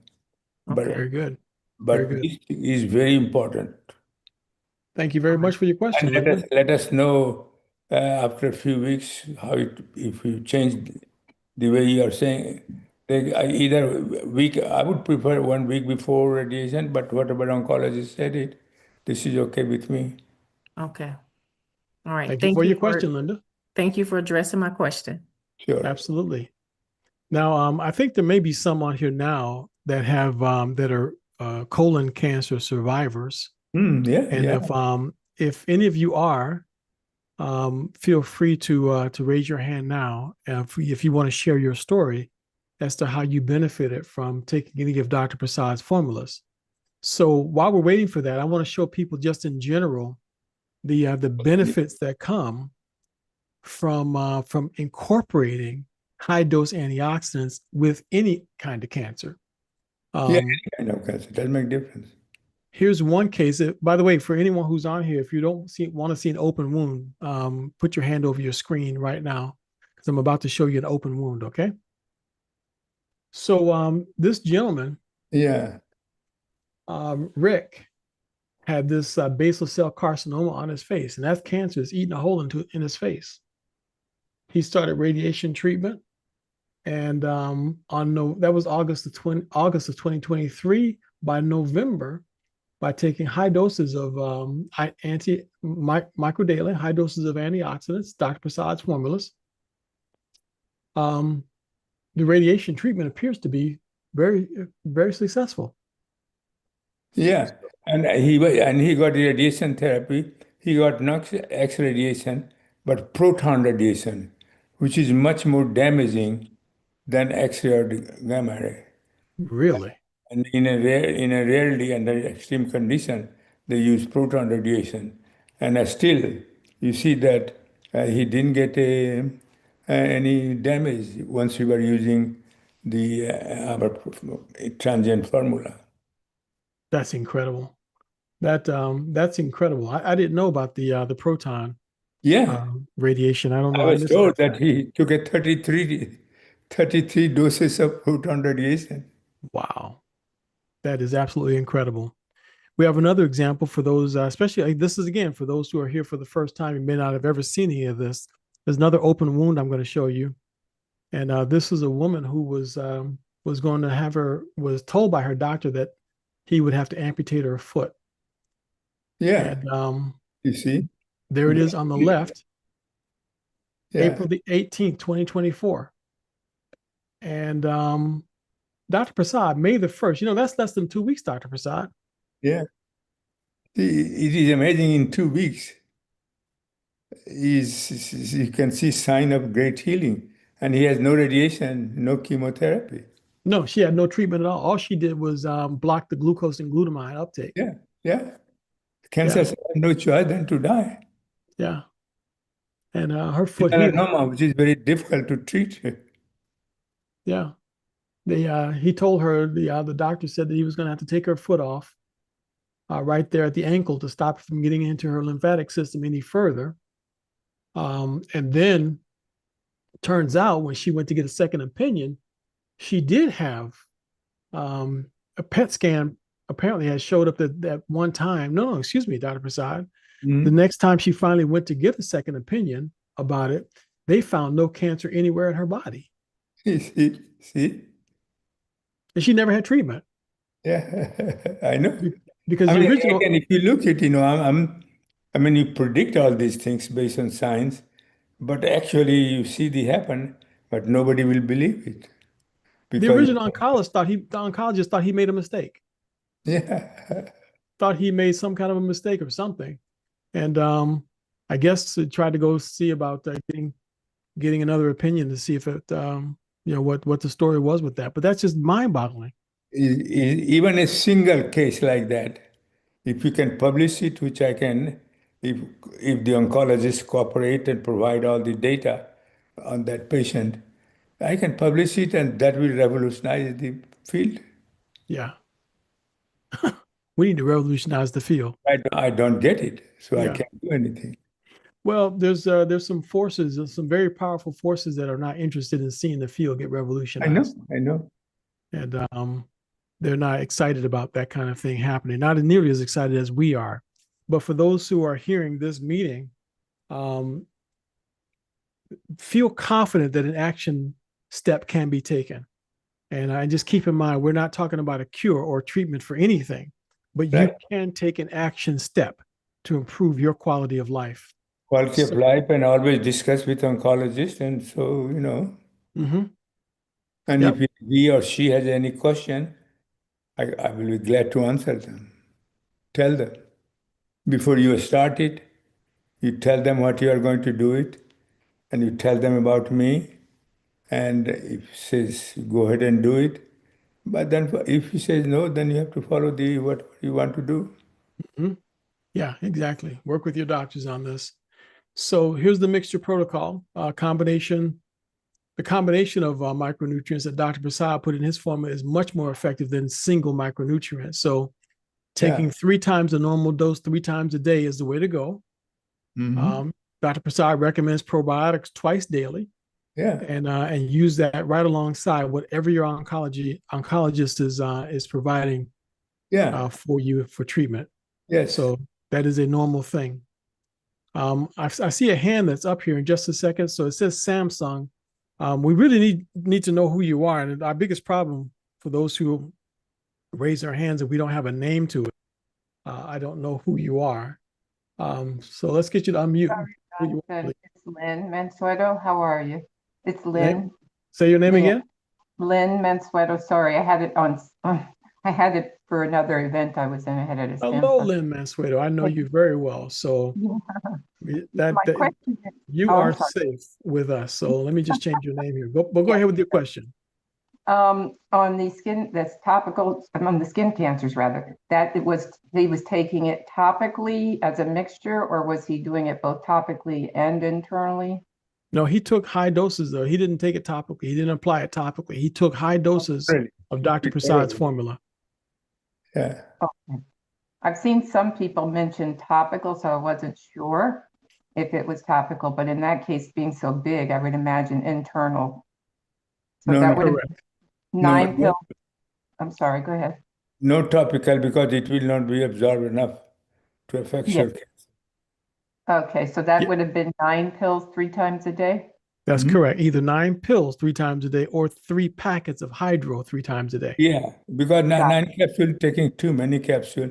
[SPEAKER 2] But
[SPEAKER 3] Okay.
[SPEAKER 1] Very good. Very
[SPEAKER 2] But
[SPEAKER 1] good.
[SPEAKER 2] this is very important.
[SPEAKER 1] Thank you very
[SPEAKER 3] All right.
[SPEAKER 1] much for your
[SPEAKER 2] And
[SPEAKER 1] question, Linda.
[SPEAKER 2] let us know after a few weeks how it if you change the way you are saying. Either week, I would prefer 1 week before radiation, but whatever oncologist said it, this is okay with me.
[SPEAKER 3] Okay. All right.
[SPEAKER 1] Thank you for your question, Linda.
[SPEAKER 3] Thank you for addressing my question.
[SPEAKER 2] Sure.
[SPEAKER 1] Absolutely. Now, I think there may be some on here now that have that are colon cancer survivors,
[SPEAKER 2] Yeah,
[SPEAKER 1] and
[SPEAKER 2] yeah.
[SPEAKER 1] if any of you are, feel free to raise your hand now if you want to share your story as to how you benefited from taking any of Dr. Prasad's formulas. So while we're waiting for that, I want to show people just in general the benefits that come from incorporating high dose antioxidants with any kind of cancer.
[SPEAKER 2] Yeah, any kind of cancer. Doesn't make difference.
[SPEAKER 1] Here's one case. By the way, for anyone who's on here, if you don't want to see an open wound, put your hand over your screen right now because I'm about to show you an open wound. Okay. So this gentleman,
[SPEAKER 2] Yeah.
[SPEAKER 1] Rick, had this basal cell carcinoma on his face, and that cancer is eating a hole in his face. He started radiation treatment, And that was August of 2023. By November, by taking high doses of microdaily, high doses of antioxidants, Dr. Prasad's formulas, the radiation treatment appears to be very, very successful.
[SPEAKER 2] Yeah, and he got radiation therapy. He got not X radiation, but proton radiation, which is much more damaging than X-ray or gamma ray.
[SPEAKER 1] Really?
[SPEAKER 2] And in a rarely under extreme condition, they use proton radiation, and still you see that he didn't get any damage once we were using the our transient formula.
[SPEAKER 1] That's incredible. That's incredible. I didn't know about the proton
[SPEAKER 2] Yeah,
[SPEAKER 1] radiation. I don't know.
[SPEAKER 2] I
[SPEAKER 1] I
[SPEAKER 2] was
[SPEAKER 1] missed
[SPEAKER 2] told
[SPEAKER 1] that
[SPEAKER 2] that
[SPEAKER 1] fact.
[SPEAKER 2] he took a 33 doses of proton radiation.
[SPEAKER 1] Wow, that is absolutely incredible. We have another example for those, especially this is again for those who are here for the first time. You may not have ever seen any of this. There's another open wound I'm going to show you, and this is a woman who was going to was told by her doctor that he would have to amputate her foot,
[SPEAKER 2] Yeah,
[SPEAKER 1] and
[SPEAKER 2] you see?
[SPEAKER 1] there it is on the left,
[SPEAKER 2] Yeah,
[SPEAKER 1] April the 18th, 2024, and Dr. Prasad, May the 1st. That's less than 2 weeks, Dr. Prasad.
[SPEAKER 2] yeah. It is amazing in 2 weeks. You can see sign of great healing. And he has no radiation, no chemotherapy.
[SPEAKER 1] No, she had no treatment at all. All she did was block the glucose and glutamine uptake.
[SPEAKER 2] Yeah, yeah. Cancer
[SPEAKER 1] Yeah,
[SPEAKER 2] has no choice than to die.
[SPEAKER 1] yeah. And her
[SPEAKER 2] It's
[SPEAKER 1] foot healed.
[SPEAKER 2] melanoma, which is very difficult to treat.
[SPEAKER 1] Yeah. He told her, the doctor said that he was going to have to take her foot off right there at the ankle to stop from getting into her lymphatic system any further. And then turns out when she went to get a second opinion, she did have a PET scan apparently has showed up that one time. No, excuse me, Dr. Prasad. The next time she finally went to get a second opinion about it, they found no cancer anywhere in her body.
[SPEAKER 2] See?
[SPEAKER 1] And she never had treatment.
[SPEAKER 2] Yeah, I know.
[SPEAKER 1] Because
[SPEAKER 2] I
[SPEAKER 1] the
[SPEAKER 2] mean,
[SPEAKER 1] original,
[SPEAKER 2] again, if you look at, I mean, you predict all these things based on science, but actually you see they happen, but nobody will believe it
[SPEAKER 1] the
[SPEAKER 2] because,
[SPEAKER 1] original oncologist thought he made a mistake,
[SPEAKER 2] yeah,
[SPEAKER 1] thought he made some kind of a mistake or something. And I guess tried to go see about getting another opinion to see if it, what the story was with that. But that's just mind boggling.
[SPEAKER 2] even a single case like that, if you can publish it, which I can, if if the oncologists cooperate and provide all the data on that patient, I can publish it and that will revolutionize the field.
[SPEAKER 1] Yeah. We need to revolutionize the field.
[SPEAKER 2] I don't get it, so I
[SPEAKER 1] Yeah.
[SPEAKER 2] can't do anything.
[SPEAKER 1] Well, there's some forces, there's some very powerful forces that are not interested in seeing the field get revolutionized.
[SPEAKER 2] I know.
[SPEAKER 1] And they're not excited about that kind of thing happening, not nearly as excited as we are. But for those who are hearing this meeting, feel confident that an action step can be taken. And I just keep in mind, we're not talking about a cure or treatment for anything, but you
[SPEAKER 2] Right.
[SPEAKER 1] can take an action step to improve your quality of life.
[SPEAKER 2] Quality of life and always discuss with oncologist. And so,
[SPEAKER 1] Mhm.
[SPEAKER 2] and
[SPEAKER 1] Yep.
[SPEAKER 2] if he or she has any question, I will be glad to answer them. Tell them. Before you start it, you tell them what you are going to do it, and you tell them about me. And if he says, go ahead and do it. But then if he says no, then you have to follow what you want to do.
[SPEAKER 1] Mhm. Yeah, exactly. Work with your doctors on this. So here's the mixture protocol, the combination of micronutrients that Dr. Prasad put in his formula is much more effective than single micronutrients. So taking
[SPEAKER 2] Yeah.
[SPEAKER 1] 3 times the normal dose 3 times a day is the way to go.
[SPEAKER 2] Mm-hmm.
[SPEAKER 1] Dr. Prasad recommends probiotics twice daily,
[SPEAKER 2] Yeah.
[SPEAKER 1] and use that right alongside whatever your oncologist is providing
[SPEAKER 2] Yeah.
[SPEAKER 1] for you for treatment.
[SPEAKER 2] Yes.
[SPEAKER 1] So that is a normal thing. I see a hand that's up here in just a second. So it says Samsung. We really need to know who you are. And our biggest problem for those who raise their hands and we don't have a name to it, I don't know who you are. So let's get you to unmute.
[SPEAKER 4] Sorry, Jonathan. It's Lynn Mansueto. How are you? It's Lynn.
[SPEAKER 1] Say your name
[SPEAKER 4] Lynn.
[SPEAKER 1] again.
[SPEAKER 4] Lynn Mansueto. Sorry, I had it on. I had it for another event I was in. I had it as
[SPEAKER 1] Hello, Lynn Mansueto. I know you very well. So
[SPEAKER 4] My question is,
[SPEAKER 1] you are safe with us. So let me just change your name here. Go ahead with your question.
[SPEAKER 4] on the skin, that's topical, on the skin cancers rather, that he was taking it topically as a mixture, or was he doing it both topically and internally?
[SPEAKER 1] No, he took high doses though. He didn't take it topically. He didn't apply it topically. He took high doses of Dr. Prasad's formula.
[SPEAKER 2] Yeah.
[SPEAKER 4] Okay. I've seen some people mention topical, so I wasn't sure if it was topical, but in that case, being so big, I would imagine internal. So
[SPEAKER 2] No,
[SPEAKER 4] that would have
[SPEAKER 1] correct.
[SPEAKER 4] been 9
[SPEAKER 2] No,
[SPEAKER 4] pills. I'm sorry, go ahead.
[SPEAKER 2] no topical, because it will not be absorbed enough to affect
[SPEAKER 4] Yeah.
[SPEAKER 2] your cancer.
[SPEAKER 4] Okay, so that
[SPEAKER 1] Yeah.
[SPEAKER 4] would have been 9 pills 3 times a day?
[SPEAKER 1] That's correct. Either 9 pills 3 times a day or 3 packets of hydro 3 times a day.
[SPEAKER 2] Yeah, because
[SPEAKER 4] Got it.
[SPEAKER 2] 9 capsule, taking too many capsule,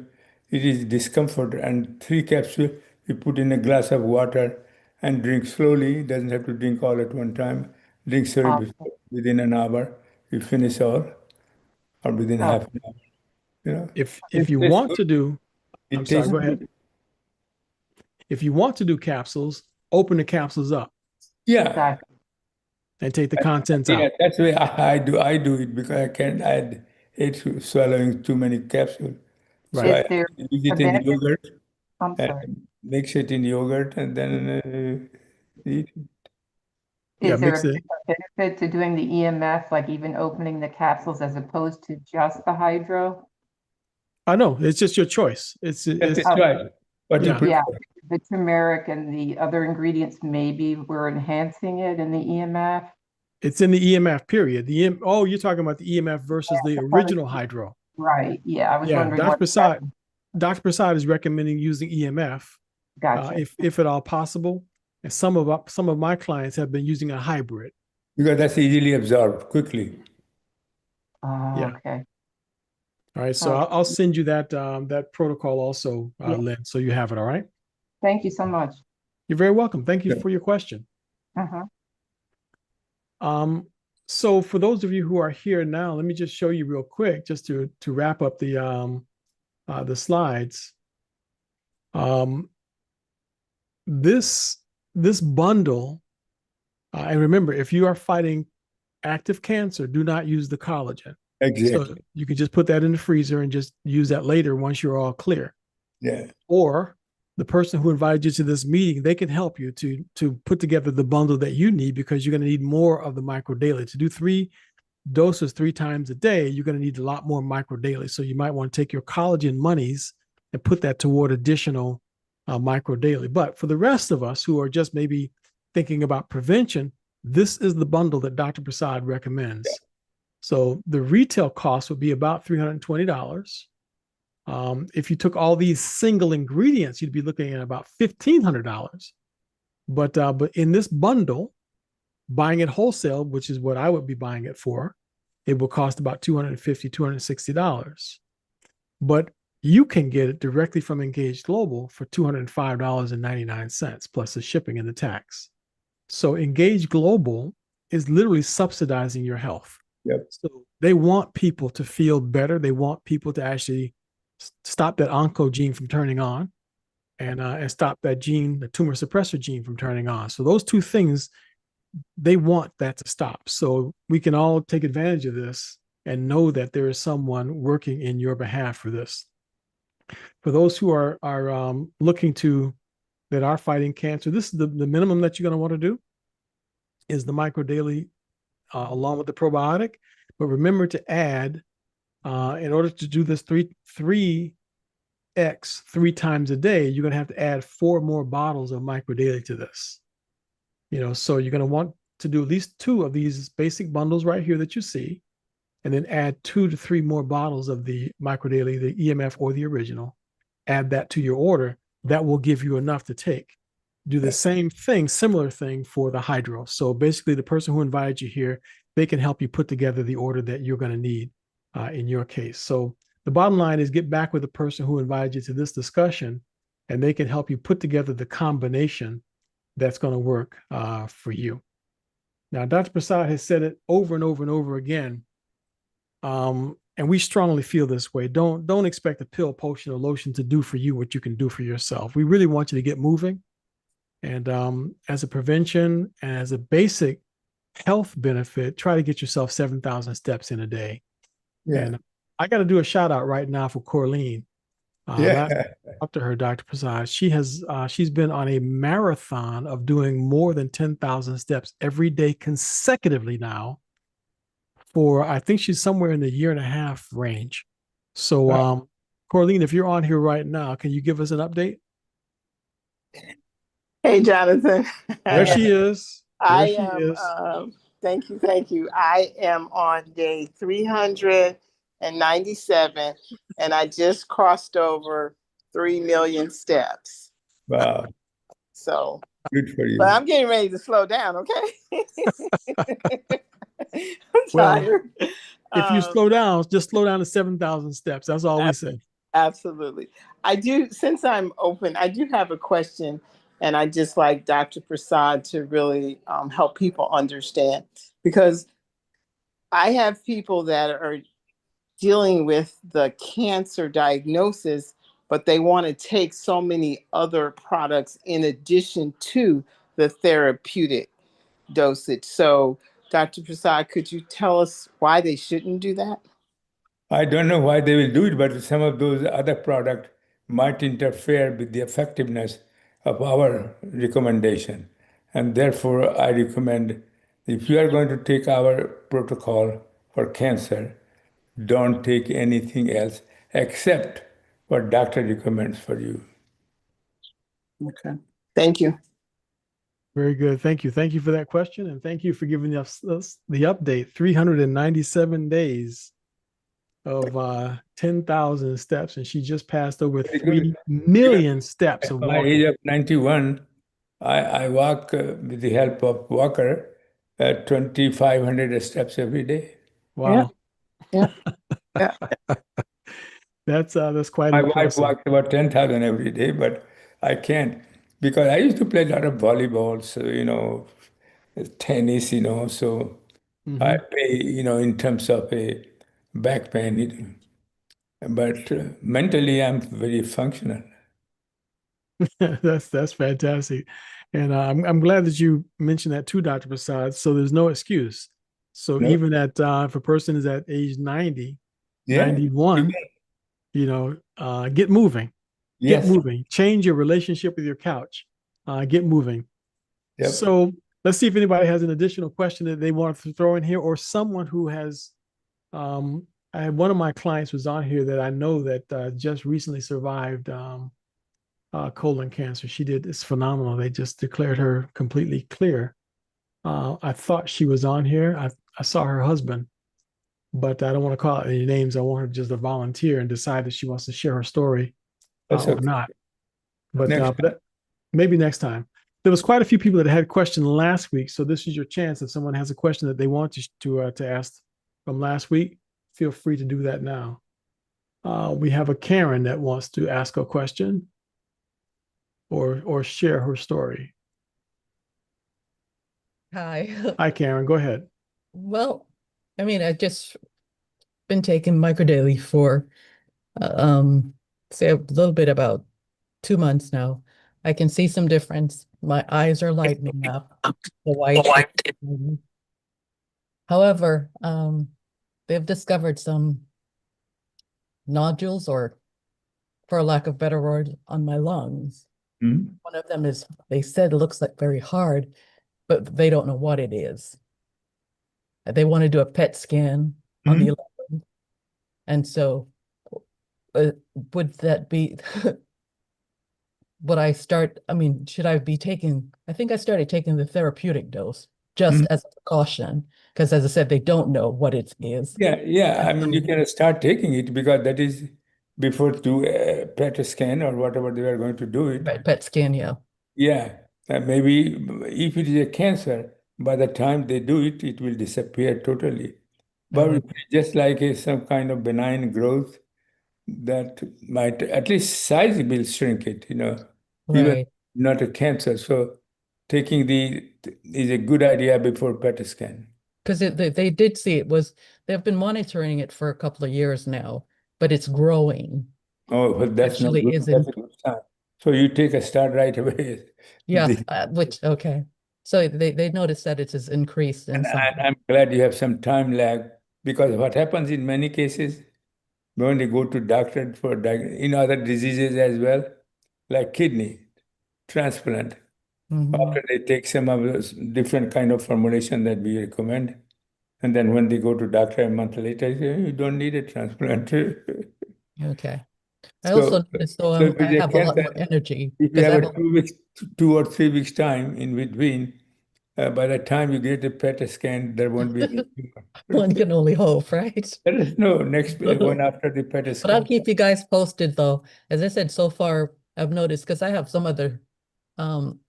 [SPEAKER 2] it is discomfort. And 3 capsule, you put in a glass of water and drink slowly. Doesn't have to drink all at one time. Drink slowly within an hour. You finish all, or within half an hour. You know,
[SPEAKER 1] If
[SPEAKER 2] it
[SPEAKER 1] you
[SPEAKER 2] tastes
[SPEAKER 1] want
[SPEAKER 2] good.
[SPEAKER 1] to do,
[SPEAKER 2] It
[SPEAKER 1] I'm sorry,
[SPEAKER 2] tastes
[SPEAKER 1] go ahead.
[SPEAKER 2] good.
[SPEAKER 1] If you want to do capsules, open the capsules up
[SPEAKER 2] Yeah,
[SPEAKER 4] Got it.
[SPEAKER 1] and take the contents
[SPEAKER 2] yeah,
[SPEAKER 1] out.
[SPEAKER 2] that's the way I do it, because I can't hate swallowing too many capsules. So
[SPEAKER 1] Right.
[SPEAKER 4] Is
[SPEAKER 2] I
[SPEAKER 4] there
[SPEAKER 2] use
[SPEAKER 4] a
[SPEAKER 2] it in
[SPEAKER 4] benefit?
[SPEAKER 2] yogurt
[SPEAKER 4] I'm sorry.
[SPEAKER 2] and mix it in yogurt and then eat.
[SPEAKER 1] Yeah,
[SPEAKER 4] Is there
[SPEAKER 1] mix
[SPEAKER 4] a
[SPEAKER 1] it.
[SPEAKER 4] benefit to doing the EMF, like even opening the capsules as opposed to just the hydro?
[SPEAKER 1] I know it's just your choice. It's
[SPEAKER 2] That's right. What you
[SPEAKER 1] yeah.
[SPEAKER 2] prefer.
[SPEAKER 4] Yeah, the turmeric and the other ingredients maybe were enhancing it in the EMF.
[SPEAKER 1] It's in the EMF period. Oh, you're talking about the EMF versus the original hydro.
[SPEAKER 4] Right, yeah, I was
[SPEAKER 1] Yeah,
[SPEAKER 4] wondering
[SPEAKER 1] Dr. Prasad is recommending using EMF
[SPEAKER 4] Gotcha.
[SPEAKER 1] if at all possible. And some of my clients have been using a hybrid.
[SPEAKER 2] Because that's easily absorbed quickly.
[SPEAKER 1] Yeah.
[SPEAKER 4] Okay.
[SPEAKER 1] All right. So I'll send you that that protocol also,
[SPEAKER 4] Yeah.
[SPEAKER 1] Lynn, so you have it. All right.
[SPEAKER 4] Thank you so much.
[SPEAKER 1] You're very welcome. Thank you
[SPEAKER 2] Yeah.
[SPEAKER 1] for your question.
[SPEAKER 4] Uh-huh.
[SPEAKER 1] So for those of you who are here now, let me just show you real quick, just to wrap up the slides. This bundle, and remember, if you are fighting active cancer, do not use the collagen.
[SPEAKER 2] Exactly.
[SPEAKER 1] So you can just put that in the freezer and just use that later once you're all clear.
[SPEAKER 2] Yeah.
[SPEAKER 1] Or the person who invited you to this meeting, they can help you to put together the bundle that you need, because you're going to need more of the micro daily. To do 3 doses 3 times a day, you're going to need a lot more micro daily. So you might want to take your collagen monies and put that toward additional micro daily. But for the rest of us who are just maybe thinking about prevention, this is the bundle that Dr. Prasad recommends. Yeah. So the retail cost would be about $320. If you took all these single ingredients, you'd be looking at about $1,500. But in this bundle, buying it wholesale, which is what I would be buying it for, it will cost about $250, $260. But you can get it directly from Engage Global for $205.99 plus the shipping and the tax. So Engage Global is literally subsidizing your health.
[SPEAKER 2] Yep.
[SPEAKER 1] So they want people to feel better. They want people to actually stop that oncogene from turning on, and stop that gene, the tumor suppressor gene, from turning on. So those 2 things, they want that to stop. So we can all take advantage of this and know that there is someone working in your behalf for this. For those who are looking to, that are fighting cancer, this is the minimum that you're going to want to do is the micro daily along with the probiotic. But remember to add, in order to do this 3x 3 times a day, you're going to have to add 4 more bottles of micro daily to this. So you're going to want to do at least 2 of these basic bundles right here that you see, and then add 2 to 3 more bottles of the micro daily, the EMF or the original. Add that to your order. That will give you enough to take. do the same thing, similar thing for the hydro. So basically, the person who invited you here, they can help you put together the order that you're going to need in your case. So the bottom line is get back with the person who invited you to this discussion, and they can help you put together the combination that's going to work for you. Now, Dr. Prasad has said it over and over and over again, and we strongly feel this way. Don't expect a pill, potion, or lotion to do for you what you can do for yourself. We really want you to get moving. And as a prevention and as a basic health benefit, try to get yourself 7,000 steps in a day.
[SPEAKER 2] Yeah.
[SPEAKER 1] And I got to do a shout out right now for Corleen. Last time I talked to her, Dr. Prasad, she's been on a marathon of doing more than 10,000 steps every day consecutively now for, I think she's somewhere in the 1.5 year range. So,
[SPEAKER 2] Wow.
[SPEAKER 1] Corleen, if you're on here right now, can you give us an update?
[SPEAKER 5] Hey, Jonathan.
[SPEAKER 1] There she is. There she
[SPEAKER 5] am,
[SPEAKER 1] is.
[SPEAKER 5] Thank you. I am on day 397, and I just crossed over 3 million steps.
[SPEAKER 2] Wow.
[SPEAKER 5] So,
[SPEAKER 2] Good for you.
[SPEAKER 5] but I'm getting ready to slow down, okay? I'm
[SPEAKER 1] Well,
[SPEAKER 5] tired.
[SPEAKER 1] if you slow down, just slow down to 7,000 steps. That's all we say.
[SPEAKER 5] Absolutely. Since I'm open, I do have a question, and I just like Dr. Prasad to really help people understand, because I have people that are dealing with the cancer diagnosis, but they want to take so many other products in addition to the therapeutic dosage. So, Dr. Prasad, could you tell us why they shouldn't do that?
[SPEAKER 2] I don't know why they will do it, but some of those other products might interfere with the effectiveness of our recommendation. And therefore, I recommend if you are going to take our protocol for cancer, don't take anything else except what doctor recommends for you.
[SPEAKER 5] Okay. Thank you.
[SPEAKER 1] Very good. Thank you. Thank you for that question. And thank you for giving us the update. 397 days of 10,000 steps. And she just passed over
[SPEAKER 2] Very
[SPEAKER 1] 3
[SPEAKER 2] good.
[SPEAKER 1] million steps
[SPEAKER 2] At
[SPEAKER 1] of
[SPEAKER 2] my
[SPEAKER 1] walking.
[SPEAKER 2] age of 91, I walk with the help of walker at 2,500 steps every day.
[SPEAKER 1] Wow.
[SPEAKER 5] Yeah.
[SPEAKER 1] That's quite
[SPEAKER 2] My wife
[SPEAKER 1] impressive.
[SPEAKER 2] walks about 10,000 every day, but I can't because I used to play a lot of volleyball, so, tennis, so I play, in terms of a back pain, but mentally I'm very functional.
[SPEAKER 1] That's fantastic. And I'm glad that you mentioned that too, Dr. Prasad. So there's no excuse. So
[SPEAKER 2] No?
[SPEAKER 1] even if a person is at age 90,
[SPEAKER 2] Yeah.
[SPEAKER 1] 91, get moving. Get
[SPEAKER 2] Yes.
[SPEAKER 1] moving. Change your relationship with your couch. Get moving.
[SPEAKER 2] Yep.
[SPEAKER 1] So let's see if anybody has an additional question that they want to throw in here, or someone who has. I had one of my clients was on here that I know that just recently survived colon cancer. She did. It's phenomenal. They just declared her completely clear. I thought she was on here. I saw her husband, but I don't want to call out any names. I want her just to volunteer and decide if she wants to share her story
[SPEAKER 2] That's
[SPEAKER 1] or
[SPEAKER 2] okay.
[SPEAKER 1] not. But,
[SPEAKER 2] Next
[SPEAKER 1] maybe next time. There was quite a few people that had questions last week, so this is your chance. If someone has a question that they want to ask from last week, feel free to do that now. We have a Karen that wants to ask a question or share her story.
[SPEAKER 6] Hi.
[SPEAKER 1] Hi, Karen. Go ahead.
[SPEAKER 6] Well, I mean, I've just been taking microdaily for say a little bit about 2 months now. I can see some difference. My eyes are lightening up. The white. However, they've discovered some nodules, or for lack of better word, on my lungs.
[SPEAKER 2] Mhm.
[SPEAKER 6] One of them is, they said it looks like very hard, but they don't know what it is. They want to do a PET scan on the 11th. And so would that be, should I be taking, I think I started taking the therapeutic dose just as a precaution, because as I said, they don't know what it is.
[SPEAKER 2] Yeah. I mean, you can start taking it because that is before do a PET scan or whatever they are going to do it.
[SPEAKER 6] Right, PET scan, yeah.
[SPEAKER 2] Yeah. Maybe if it is a cancer, by the time they do it, it will disappear totally. But if it's just like some kind of benign growth, that might, at least size will shrink it, even
[SPEAKER 6] Right.
[SPEAKER 2] not a cancer. So taking is a good idea before PET scan.
[SPEAKER 6] Because they did see they've been monitoring it for a couple of years now, but it's growing.
[SPEAKER 2] Oh, well, that's not
[SPEAKER 6] Actually
[SPEAKER 2] good.
[SPEAKER 6] is
[SPEAKER 2] That's
[SPEAKER 6] in,
[SPEAKER 2] a good sign. So you take a start right away.
[SPEAKER 6] yeah,
[SPEAKER 2] The-
[SPEAKER 6] okay. So they noticed that it is increased in
[SPEAKER 2] And
[SPEAKER 6] some.
[SPEAKER 2] I'm glad you have some time lag, because what happens in many cases when they go to doctor for in other diseases as well, like kidney transplant,
[SPEAKER 6] Mhm.
[SPEAKER 2] after they take some of those different kind of formulation that we recommend, and then when they go to doctor a month later, they say, you don't need a transplant.
[SPEAKER 6] Okay. I also
[SPEAKER 2] So,
[SPEAKER 6] noticed
[SPEAKER 2] so
[SPEAKER 6] though I
[SPEAKER 2] with a
[SPEAKER 6] have a lot more
[SPEAKER 2] cancer,
[SPEAKER 6] energy
[SPEAKER 2] if you
[SPEAKER 6] because I
[SPEAKER 2] have
[SPEAKER 6] have
[SPEAKER 2] a 2 weeks, 2 or 3 weeks time in between, by the time you get a PET scan, there won't be any tumor.
[SPEAKER 6] one can only hope, right?
[SPEAKER 2] Let us know next one after the PET
[SPEAKER 6] But I'll
[SPEAKER 2] scan.
[SPEAKER 6] keep you guys posted though. As I said, so far I've noticed because I have some other um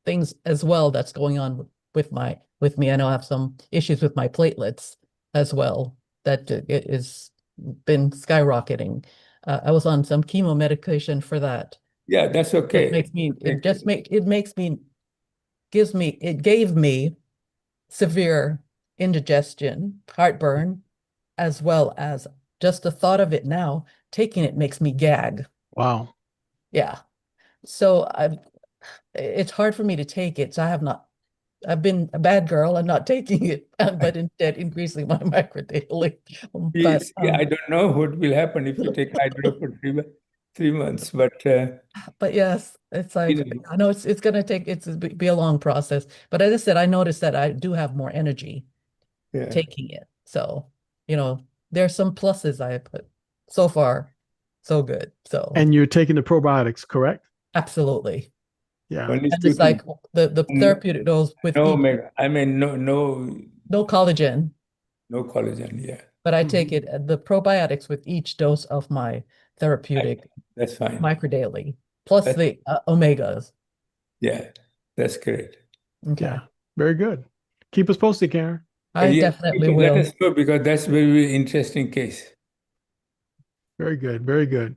[SPEAKER 6] things as well that's going on with me. I know I have some issues with my platelets as well that it is been skyrocketing. I was on some chemo medication for that.
[SPEAKER 2] Yeah, that's
[SPEAKER 6] It
[SPEAKER 2] okay.
[SPEAKER 6] makes me it makes me it gave me severe indigestion, heartburn, as well as just the thought of it now, taking it makes me gag.
[SPEAKER 1] Wow.
[SPEAKER 6] Yeah. So it's hard for me to take it. So I've been a bad girl. I'm not taking it, but instead increasing my microdaily. But
[SPEAKER 2] Yes, yeah, I don't know what will happen if you take hydro for 3 months,
[SPEAKER 6] but yes, it's
[SPEAKER 2] you
[SPEAKER 6] like
[SPEAKER 2] know,
[SPEAKER 6] I know it's gonna take be a long process. But as I said, I noticed that I do have more energy
[SPEAKER 2] yeah.
[SPEAKER 6] taking it. So, there's some pluses I put so far, so good. So
[SPEAKER 1] And you're taking the probiotics, correct?
[SPEAKER 6] absolutely.
[SPEAKER 1] Yeah.
[SPEAKER 2] Only
[SPEAKER 6] And
[SPEAKER 2] two
[SPEAKER 6] it's
[SPEAKER 2] things.
[SPEAKER 6] like the therapeutic dose with
[SPEAKER 2] No
[SPEAKER 6] each,
[SPEAKER 2] omega. I mean,
[SPEAKER 6] no collagen,
[SPEAKER 2] no collagen. Yeah,
[SPEAKER 6] but I take
[SPEAKER 1] Mhm.
[SPEAKER 6] it the probiotics with each dose of my
[SPEAKER 2] I,
[SPEAKER 6] therapeutic
[SPEAKER 2] that's fine.
[SPEAKER 6] microdaily, plus
[SPEAKER 2] That's,
[SPEAKER 6] the omegas.
[SPEAKER 2] yeah, that's great.
[SPEAKER 6] Okay.
[SPEAKER 1] Yeah. Very good. Keep us posted, Karen.
[SPEAKER 6] I
[SPEAKER 2] Yeah,
[SPEAKER 6] definitely
[SPEAKER 2] let
[SPEAKER 6] will.
[SPEAKER 2] us know, because that's very, very interesting case.
[SPEAKER 1] Very good. Very good.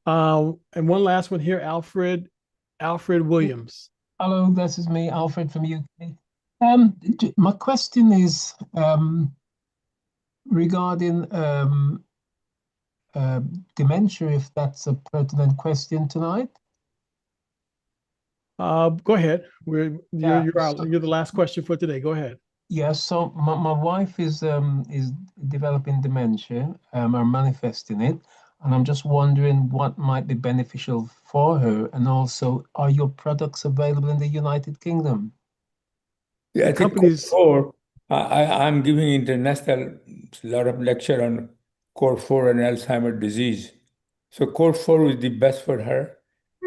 [SPEAKER 1] And one last one here, Alfred Williams.
[SPEAKER 7] Hello, this is me, Alfred from UK. My question is regarding dementia, if that's a pertinent question tonight.
[SPEAKER 1] Go ahead.
[SPEAKER 7] Yeah,
[SPEAKER 1] You're the last question for today. Go ahead.
[SPEAKER 7] yeah. So my wife is developing dementia, or manifesting it, and I'm just wondering what might be beneficial for her, and also, are your products available in the United Kingdom?
[SPEAKER 2] Yeah,
[SPEAKER 1] The
[SPEAKER 2] I think
[SPEAKER 1] company's
[SPEAKER 2] core 4, I'm giving international lot of lecture on core 4 and Alzheimer's disease. So core 4 is the best for her.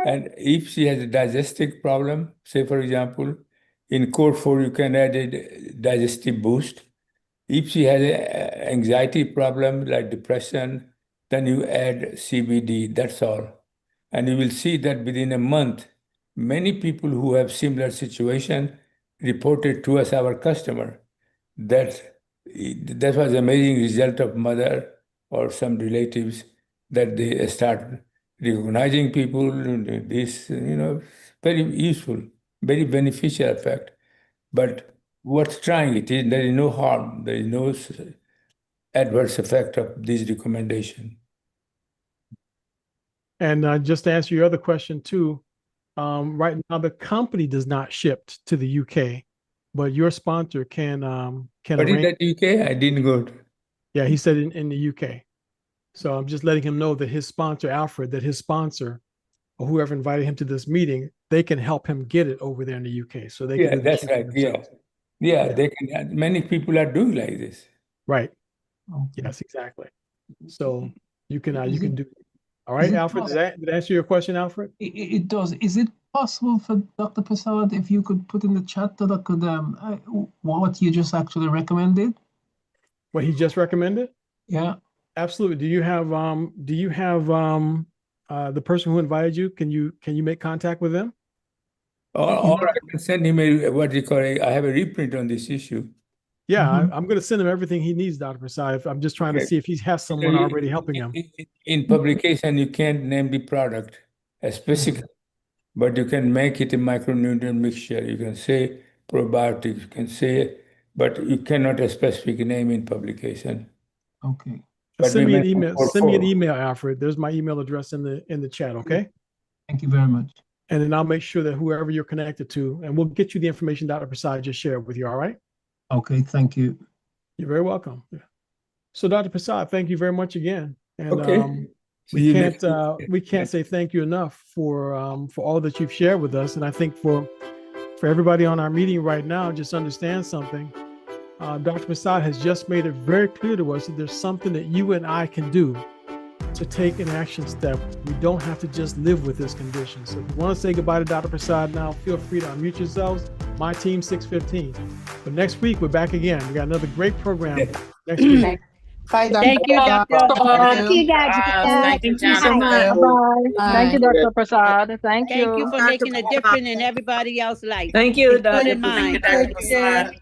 [SPEAKER 2] And if she has a digestive problem, say for example, in core 4 you can add a digestive boost. If she has an anxiety problem like depression, then you add CBD, that's all. And you will see that within a month, many people who have similar situation reported to us, our customer, that that was amazing result of mother or some relatives, that they start recognizing people, this, very useful, very beneficial effect. But worth trying it. There is no harm. There is no adverse effect of this recommendation.
[SPEAKER 1] and just to answer your other question too, right now the company does not ship to the UK, but your sponsor can
[SPEAKER 2] What is
[SPEAKER 1] arrange.
[SPEAKER 2] that UK? I didn't go to.
[SPEAKER 1] Yeah, he said in the UK. So I'm just letting him know that his sponsor, Alfred, that his sponsor or whoever invited him to this meeting, they can help him get it over there in the UK. So they can
[SPEAKER 2] Yeah,
[SPEAKER 1] do the
[SPEAKER 2] that's
[SPEAKER 1] shipping
[SPEAKER 2] right. Yeah.
[SPEAKER 1] themselves.
[SPEAKER 2] Yeah,
[SPEAKER 1] Yeah.
[SPEAKER 2] they can. Many people are doing like this.
[SPEAKER 1] Right.
[SPEAKER 7] Okay.
[SPEAKER 1] Yes, exactly. So you can
[SPEAKER 7] Is it
[SPEAKER 1] do. All
[SPEAKER 7] is
[SPEAKER 1] right,
[SPEAKER 7] it
[SPEAKER 1] Alfred.
[SPEAKER 7] possible?
[SPEAKER 1] Did I answer your question, Alfred?
[SPEAKER 7] It does. Is it possible for Dr. Prasad, if you could put in the chat that I could what you just actually recommended?
[SPEAKER 1] What he just recommended?
[SPEAKER 7] Yeah.
[SPEAKER 1] Absolutely. Do you have the person who invited you? Can you make contact with them?
[SPEAKER 2] Or I can send him what do you call it? I have a reprint on this issue.
[SPEAKER 1] Yeah,
[SPEAKER 6] Mhm.
[SPEAKER 1] I'm going to send him everything he needs, Dr. Prasad. I'm just trying to
[SPEAKER 2] Okay.
[SPEAKER 1] see if he has someone already helping him.
[SPEAKER 2] In publication, you can't name the product specifically, but you can make it a micronutrient mixture. You can say probiotics, you can say, but you cannot a specific name in publication.
[SPEAKER 7] Okay.
[SPEAKER 2] But
[SPEAKER 1] Send
[SPEAKER 2] we
[SPEAKER 1] me an
[SPEAKER 2] mentioned
[SPEAKER 1] email.
[SPEAKER 2] for
[SPEAKER 1] Send me an
[SPEAKER 2] four.
[SPEAKER 1] email, Alfred. There's my email address in the chat. Okay.
[SPEAKER 7] Thank you very much.
[SPEAKER 1] And then I'll make sure that whoever you're connected to, and we'll get you the information Dr. Prasad just shared with you. All right.
[SPEAKER 7] Okay, thank you.
[SPEAKER 1] You're very welcome. So, Dr. Prasad, thank you very much again. And
[SPEAKER 2] Okay. See
[SPEAKER 1] we
[SPEAKER 2] you next
[SPEAKER 1] can't
[SPEAKER 2] week.
[SPEAKER 1] we can't say thank you enough for all that you've shared with us. And I think for everybody on our meeting right now, just understand something. Dr. Prasad has just made it very clear to us that there's something that you and I can do to take an action step. We don't have to just live with this condition. So if you want to say goodbye to Dr. Prasad now, feel free to unmute yourselves. My team 615. But next week, we're back again. We got another great program next week.
[SPEAKER 5] Bye, Dr.
[SPEAKER 8] Thank you,
[SPEAKER 5] Prasad.
[SPEAKER 8] Dr.
[SPEAKER 9] Thank you,
[SPEAKER 8] Prasad.
[SPEAKER 9] Dr.
[SPEAKER 3] Thank you so
[SPEAKER 9] Prasad.
[SPEAKER 3] much.
[SPEAKER 9] Bye-bye. Thank you,
[SPEAKER 2] Bye.
[SPEAKER 9] Dr. Prasad. Thank
[SPEAKER 8] Thank you
[SPEAKER 9] you.
[SPEAKER 8] for making a difference in everybody else's life.
[SPEAKER 3] Thank you,
[SPEAKER 8] Keep good
[SPEAKER 3] Dr.
[SPEAKER 8] in mind.
[SPEAKER 3] Prasad.